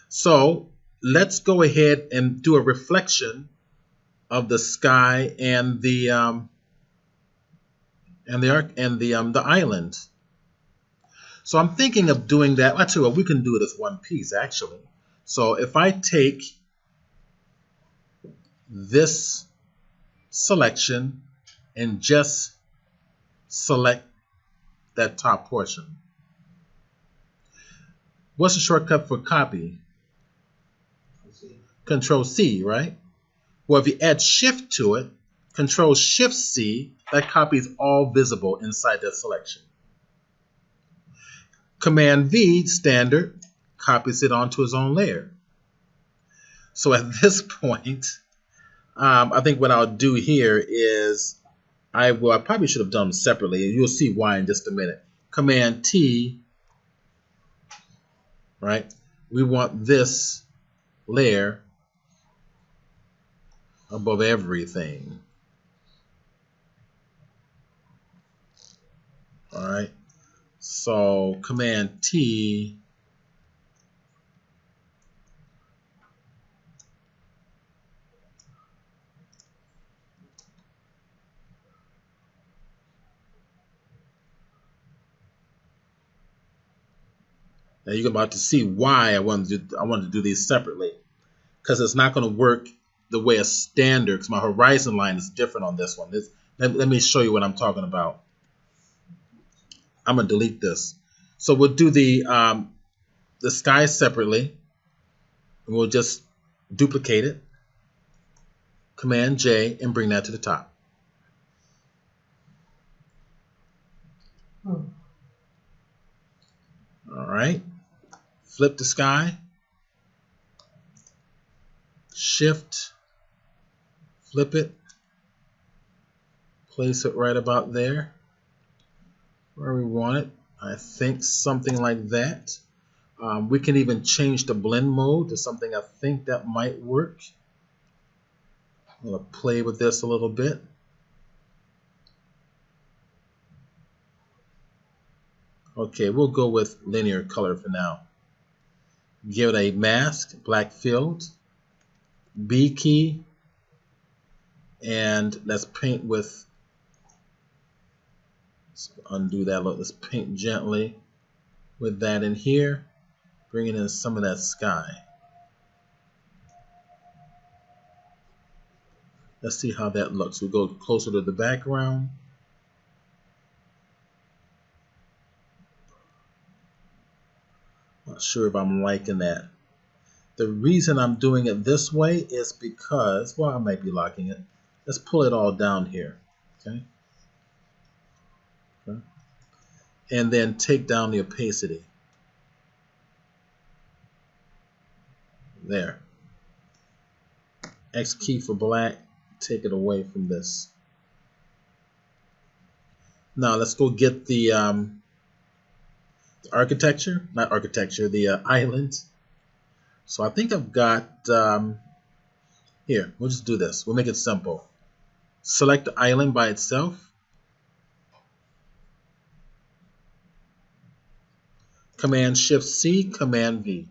So let's go ahead and do a reflection of the sky and the island. So I'm thinking of doing that. Actually, well, we can do it as one piece actually. So if I take this selection and just select that top portion. What's the shortcut for copy? Control C, right? Well, if you add Shift to it, Control Shift C, that copies all visible inside that selection. Command V, standard, copies it onto its own layer. So at this point, I think what I'll do here is I probably should have done them separately. You'll see why in just a minute. Command T, right? We want this layer above everything. All right. So Command T. Now you're about to see why I wanted to do these separately, because it's not going to work the way a standard. Because my horizon line is different on this one. Let me show you what I'm talking about. I'm gonna delete this. So we'll do the sky separately, and we'll just duplicate it. Command J and bring that to the top. All right. Flip the sky. Shift. Flip it. Place it right about there where we want it. I think something like that. We can even change the blend mode to something I think that might work. I'm going to play with this a little bit. Okay, we'll go with linear color for now. Give it a mask, black field, B key, and let's paint with, let's undo that. Look, let's paint gently with that in here, bringing in some of that sky. Let's see how that looks. We'll go closer to the background. Not sure if I'm liking that. The reason I'm doing it this way is because, well, I might be locking it. Let's pull it all down here, okay? And then take down the opacity. There. X key for black, take it away from this. Now let's go get the architecture, not architecture, the island. So I think I've got, here, we'll just do this. We'll make it simple. Select the island by itself. Command Shift C, Command V.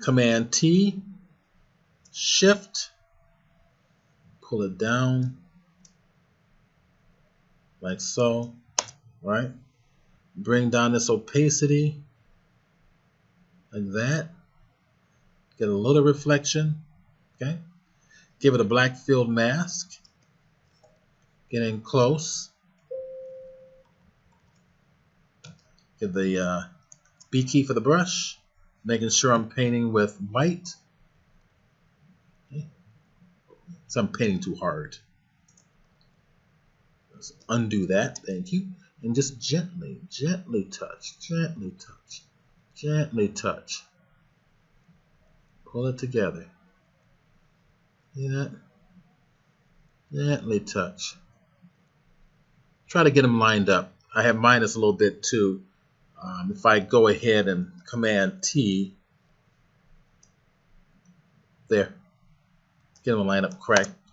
Command T, Shift, pull it down, like so, right? Bring down this opacity, like that. Get a little reflection, okay? Give it a black field mask. Get in close. Get the B key for the brush, making sure I'm painting with white. Okay. So I'm painting too hard. Let's undo that, thank you. And just gently, gently touch, gently touch, gently touch. Pull it together. See that? Gently touch. Try to get them lined up. I have minus a little bit too. If I go ahead and Command T, there, get them to line up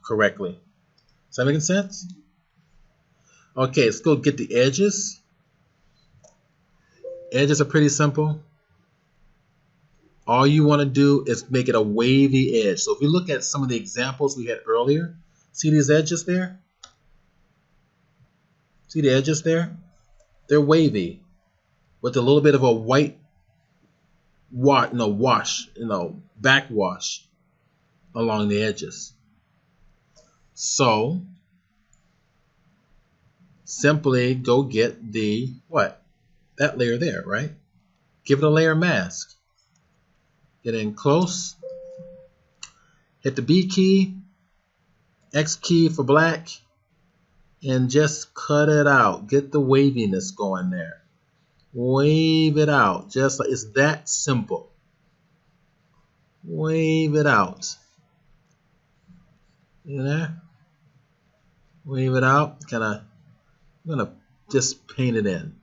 correctly. Is that making sense? Okay, let's go get the edges. Edges are pretty simple. All you want to do is make it a wavy edge. So if you look at some of the examples we had earlier, see these edges there? See the edges there? They're wavy with a little bit of a white wash, backwash along the edges. So simply go get the that layer there, right? Give it a layer mask. Get in close. Hit the B key, X key for black, and just cut it out. Get the waviness going there. Wave it out. Just like it's that simple. Wave it out. You there? Wave it out. I'm gonna just paint it in.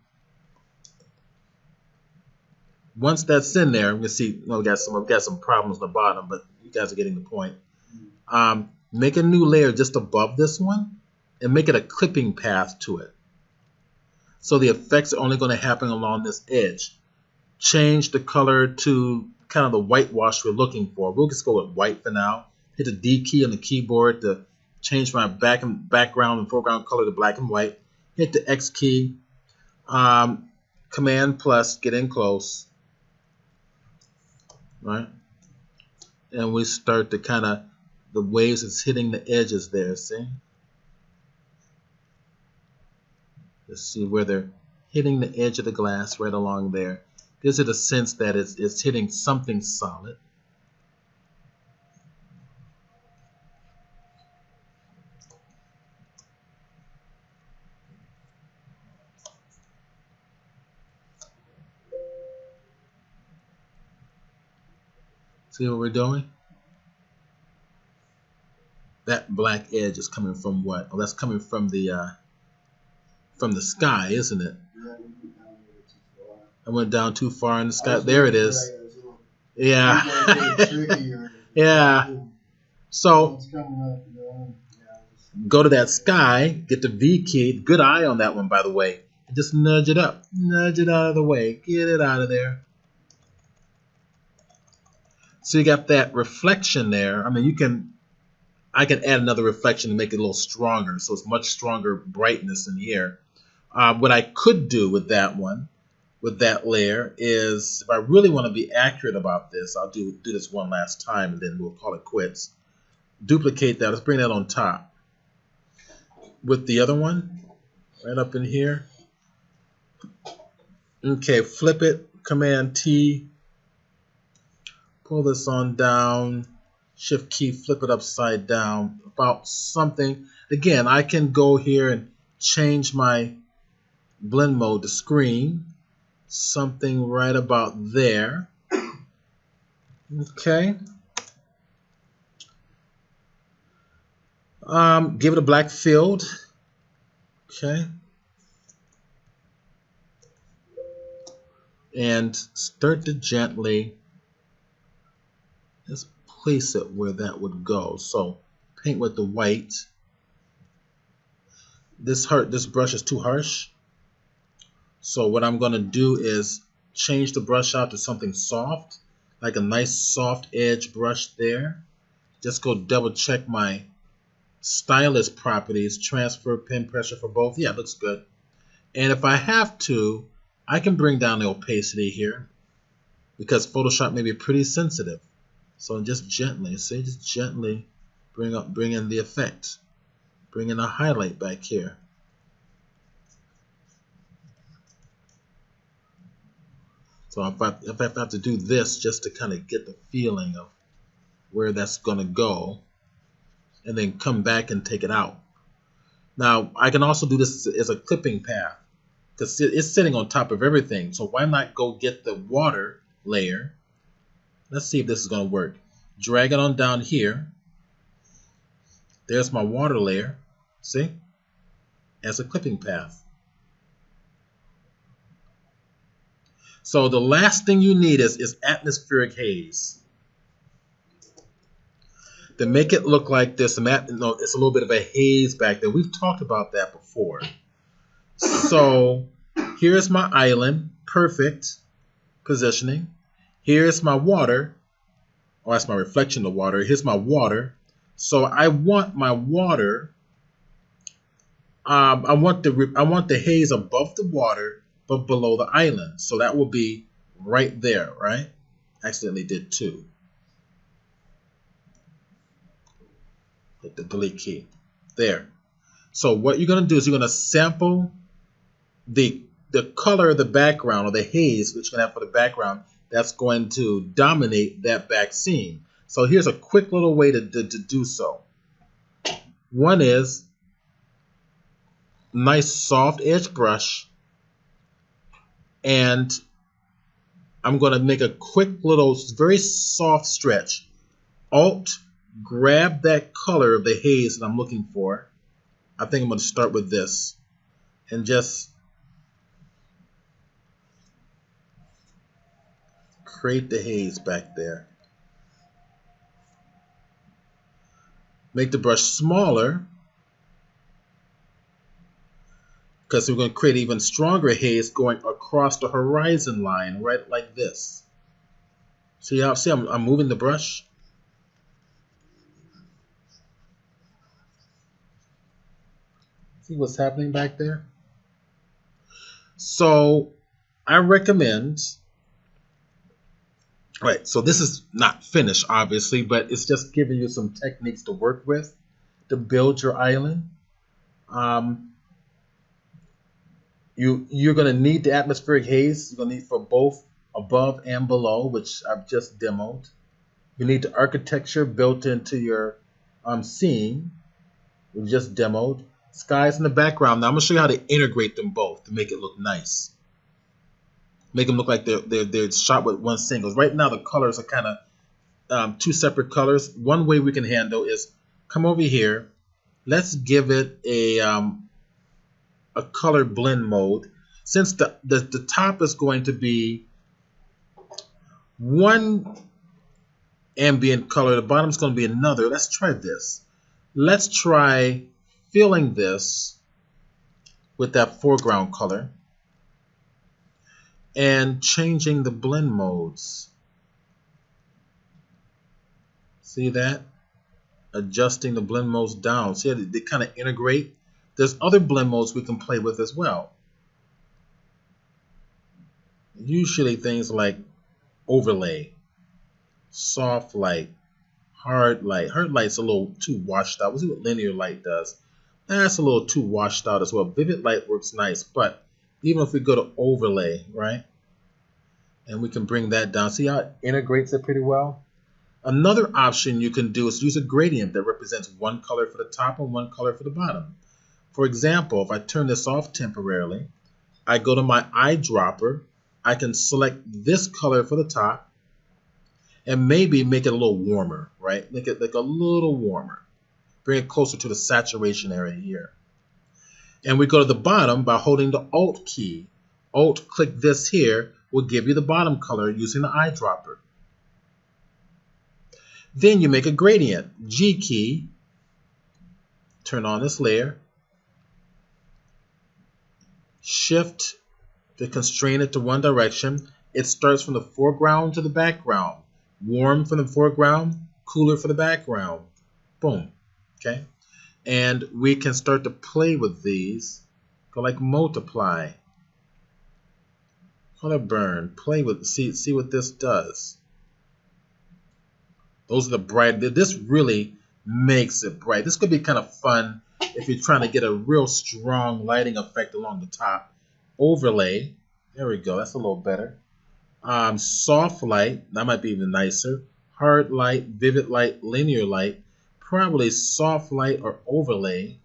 Once that's in there, we see we got some problems on the bottom, but you guys are getting the point. Make a new layer just above this one and make it a clipping path to it. So the effects are only going to happen along this edge. Change the color to kind of the whitewash we're looking for. We'll just go with white for now. Hit the D key on the keyboard to change my background and foreground color to black and white. Hit the X key. Command plus, get in close. Right? And we start to kind of, the waves is hitting the edges there, see? Let's see where they're hitting the edge of the glass right along there. Gives it a sense that it's hitting something solid. See what we're doing? That black edge is coming from what? Oh, that's coming from the sky, isn't it? I went down too far in the sky. There it is. Yeah. Yeah. So go to that sky, get the V key. Good eye on that one, by the way. And just nudge it up. Nudge it out of the way. Get it out of there. So you got that reflection there. I mean, I can add another reflection to make it a little stronger, so it's much stronger brightness in here. What I could do with that one, with that layer, is if I really want to be accurate about this, I'll do this one last time and then we'll call it quits. Duplicate that. Let's bring that on top. With the other one, right up in here. Okay, flip it. Command T. Pull this on down, Shift key, flip it upside down, about something. Again, I can go here and change my blend mode to screen, something right about there. Okay. Give it a black field. Okay. And start to gently just place it where that would go. So paint with the white. This brush is too harsh. So what I'm going to do is change the brush out to something soft, like a nice soft edge brush there. Just go double check my stylus properties, transfer, pen pressure for both. Yeah, it looks good. And if I have to, I can bring down the opacity here because Photoshop may be pretty sensitive. So just gently, see, just gently bring in the effect. Bring in a highlight back here. So if I have to do this just to kind of get the feeling of where that's going to go, and then come back and take it out. Now, I can also do this as a clipping path because it's sitting on top of everything. So why not go get the water layer? Let's see if this is going to work. Drag it on down here. There's my water layer. See? As a clipping path. So the last thing you need is atmospheric haze to make it look like there's some it's a little bit of a haze back there. We've talked about that before. So here's my island, perfect positioning. Here's my water. Oh, that's my reflection of water. Here's my water. So I want my water. I want the haze above the water, but below the island. So that will be right there, right? Accidentally did 2. Hit the delete key. There. So what you're going to do is you're going to sample the color of the background, or the haze which you're going to have for the background, that's going to dominate that back scene. So here's a quick little way to do so. One is nice soft edge brush, and I'm going to make a quick little very soft stretch. Alt, grab that color of the haze that I'm looking for. I think I'm going to start with this and just create the haze back there. Make the brush smaller, because we're going to create even stronger haze going across the horizon line, right like this. See how I'm moving the brush? See what's happening back there? So I recommend, right, so this is not finished obviously, but it's just giving you some techniques to work with to build your island. You're going to need the atmospheric haze. You're going to need for both above and below, which I've just demoed. You need the architecture built into your scene, we just demoed. Skies in the background. Now I'm going to show you how to integrate them both to make it look nice. Make them look like they're shot with one single. Right now the colors are kind of 2 separate colors. One way we can handle is come over here. Let's give it a color blend mode. Since the top is going to be one ambient color, the bottom is going to be another. Let's try this. Let's try filling this with that foreground color and changing the blend modes. See that? Adjusting the blend modes down. See how they kind of integrate? There's other blend modes we can play with as well. Usually things like overlay, soft light, hard light. Hard light's a little too washed out. We'll see what linear light does. That's a little too washed out as well. Vivid light works nice, but even if we go to overlay, right? And we can bring that down. See how it integrates it pretty well? Another option you can do is use a gradient that represents one color for the top and one color for the bottom. For example, if I turn this off temporarily, I go to my eyedropper, I can select this color for the top and maybe make it a little warmer, right? Make it like a little warmer. Bring it closer to the saturation area here. And we go to the bottom by holding the Alt key. Alt, click this here, will give you the bottom color using the eyedropper. Then you make a gradient. G key, turn on this layer. Shift to constrain it to one direction. It starts from the foreground to the background. Warm from the foreground, cooler for the background. Boom. Okay. And we can start to play with these. Go like multiply. Color burn. Play with, see what this does. Those are the bright. This really makes it bright. This could be kind of fun if you're trying to get a real strong lighting effect along the top. Overlay. There we go. That's a little better. Soft light. That might be even nicer. Hard light, vivid light, linear light. Probably soft light or overlay.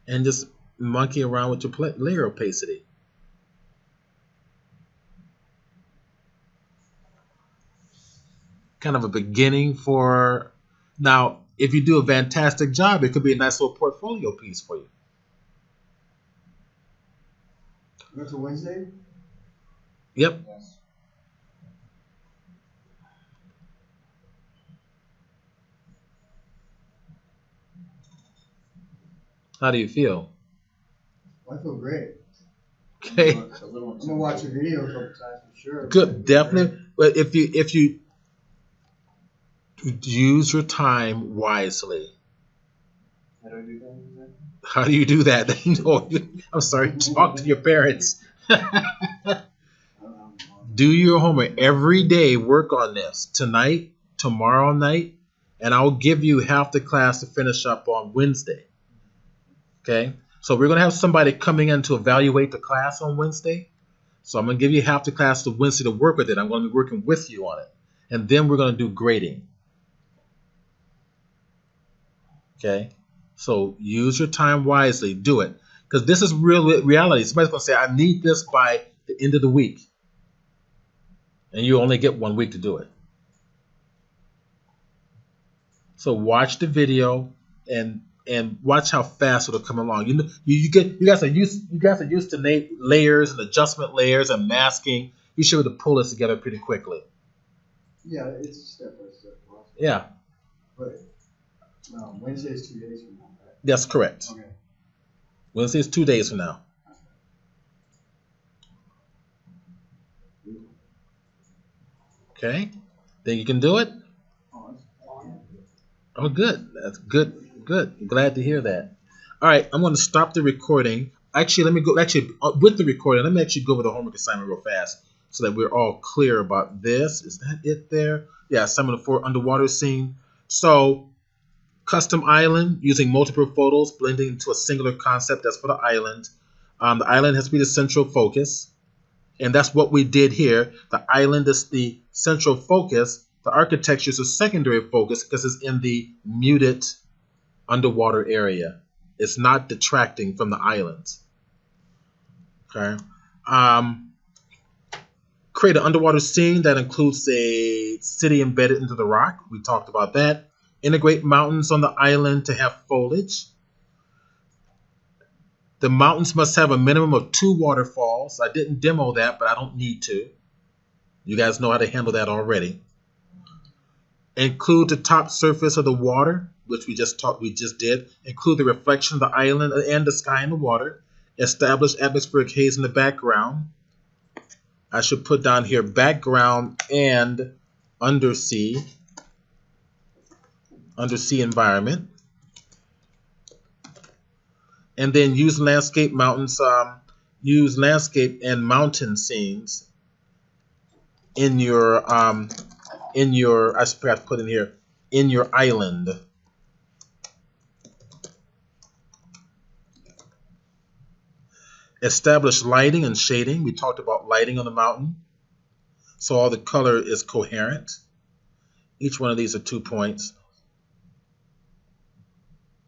And just monkey around with your layer opacity. Kind of a beginning for... Now, if you do a fantastic job, it could be a nice little portfolio piece for you. That's a Wednesday? Yep. Yes. How do you feel? I feel great. Okay. A little I'm gonna watch the video a couple times for sure. Good. Definitely. But if you use your time wisely. How do I do that exactly? How do you do that? No, I'm sorry. Talk to your parents. Do your homework every day. Work on this tonight, tomorrow night, and I'll give you half the class to finish up on Wednesday. Okay? So we're gonna have somebody coming in to evaluate the class on Wednesday. So I'm gonna give you half the class to Wednesday to work with it. I'm gonna be working with you on it, and then we're gonna do grading. Okay? So use your time wisely. Do it, because this is real reality. Somebody's gonna say, "I need this by the end of the week," and you only get 1 week to do it. So watch the video and watch how fast it'll come along. You guys are used to layers and adjustment layers and masking. You should be able to pull this together pretty quickly. Yeah, it's a step-by-step process. Yeah, But Wednesday's 2 days from now, right? that's correct. Okay. Wednesday is 2 days from now. Okay, think you can do it? Oh, good. That's good. Good. Glad to hear that. All right, I'm going to stop the recording. Actually, let me go. Actually, with the recording, let me actually go over the homework assignment real fast so that we're all clear about this. Is that it there? Yeah, assignment 4, underwater scene. So, custom island using multiple photos blending into a singular concept. That's for the island. The island has to be the central focus, and that's what we did here. The island is the central focus. The architecture is a secondary focus because it's in the muted underwater area. It's not detracting from the islands. Okay. Create an underwater scene that includes a city embedded into the rock. We talked about that. Integrate mountains on the island to have foliage. The mountains must have a minimum of 2 waterfalls. I didn't demo that, but I don't need to. You guys know how to handle that already. Include the top surface of the water, which we just did. Include the reflection of the island and the sky in the water. Establish atmospheric haze in the background. I should put down here background and undersea environment. And then use landscape and mountain scenes in your I forgot to put in here, in your island. Establish lighting and shading. We talked about lighting on the mountain. So all the color is coherent. Each one of these are 2 points.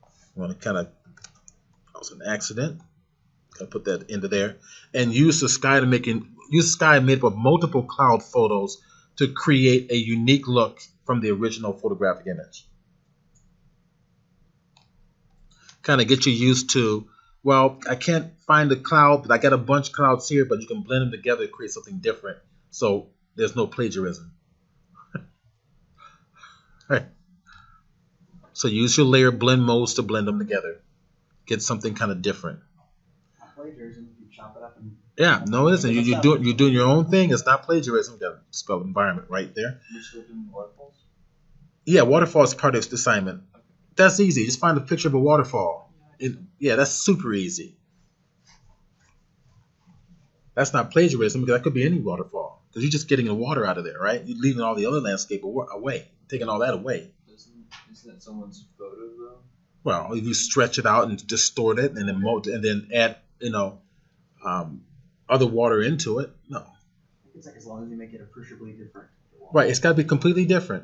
I want to kind of, that was an accident. Gotta put that into there. And use the sky made up of multiple cloud photos to create a unique look from the original photographic image. Kind of get you used to, well, I can't find a cloud, but I got a bunch of clouds here, but you can blend them together to create something different. So there's no plagiarism. Right. So use your layer blend modes to blend them together. Get something kind of different. Not plagiarism, you chop it up and... Yeah, no, it isn't. You're doing your own thing. It's not plagiarism. You got to spell environment right there. You're still doing waterfalls? Yeah, waterfall is part of the assignment. That's easy. Just find a picture of a waterfall. Yeah, that's super easy. That's not plagiarism because that could be any waterfall. Because you're just getting the water out of there, right? You're leaving all the other landscape away, taking all that away. Isn't that someone's photo though? Well, if you stretch it out and distort it, and then add, other water into it, no. It's like as long as you make it appreciably different. Right, it's got to be completely different.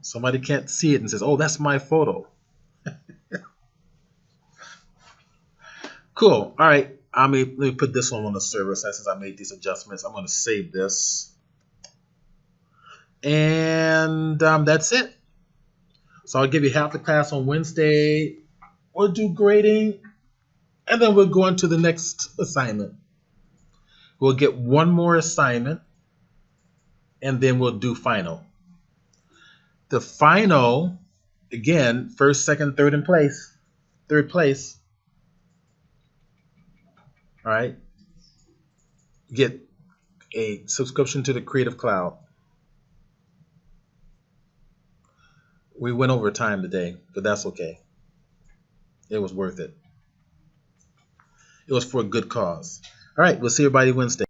Somebody can't see it and says, "Oh, that's my photo." Cool. All right. Let me put this one on the server since I made these adjustments. I'm going to save this. And that's it. So I'll give you half the class on Wednesday. We'll do grading. And then we'll go on to the next assignment. We'll get one more assignment, and then we'll do final. The final, again, first, second, third place. All right. Get a subscription to the Creative Cloud. We went over time today, but that's okay. It was worth it. It was for a good cause. All right, we'll see everybody Wednesday.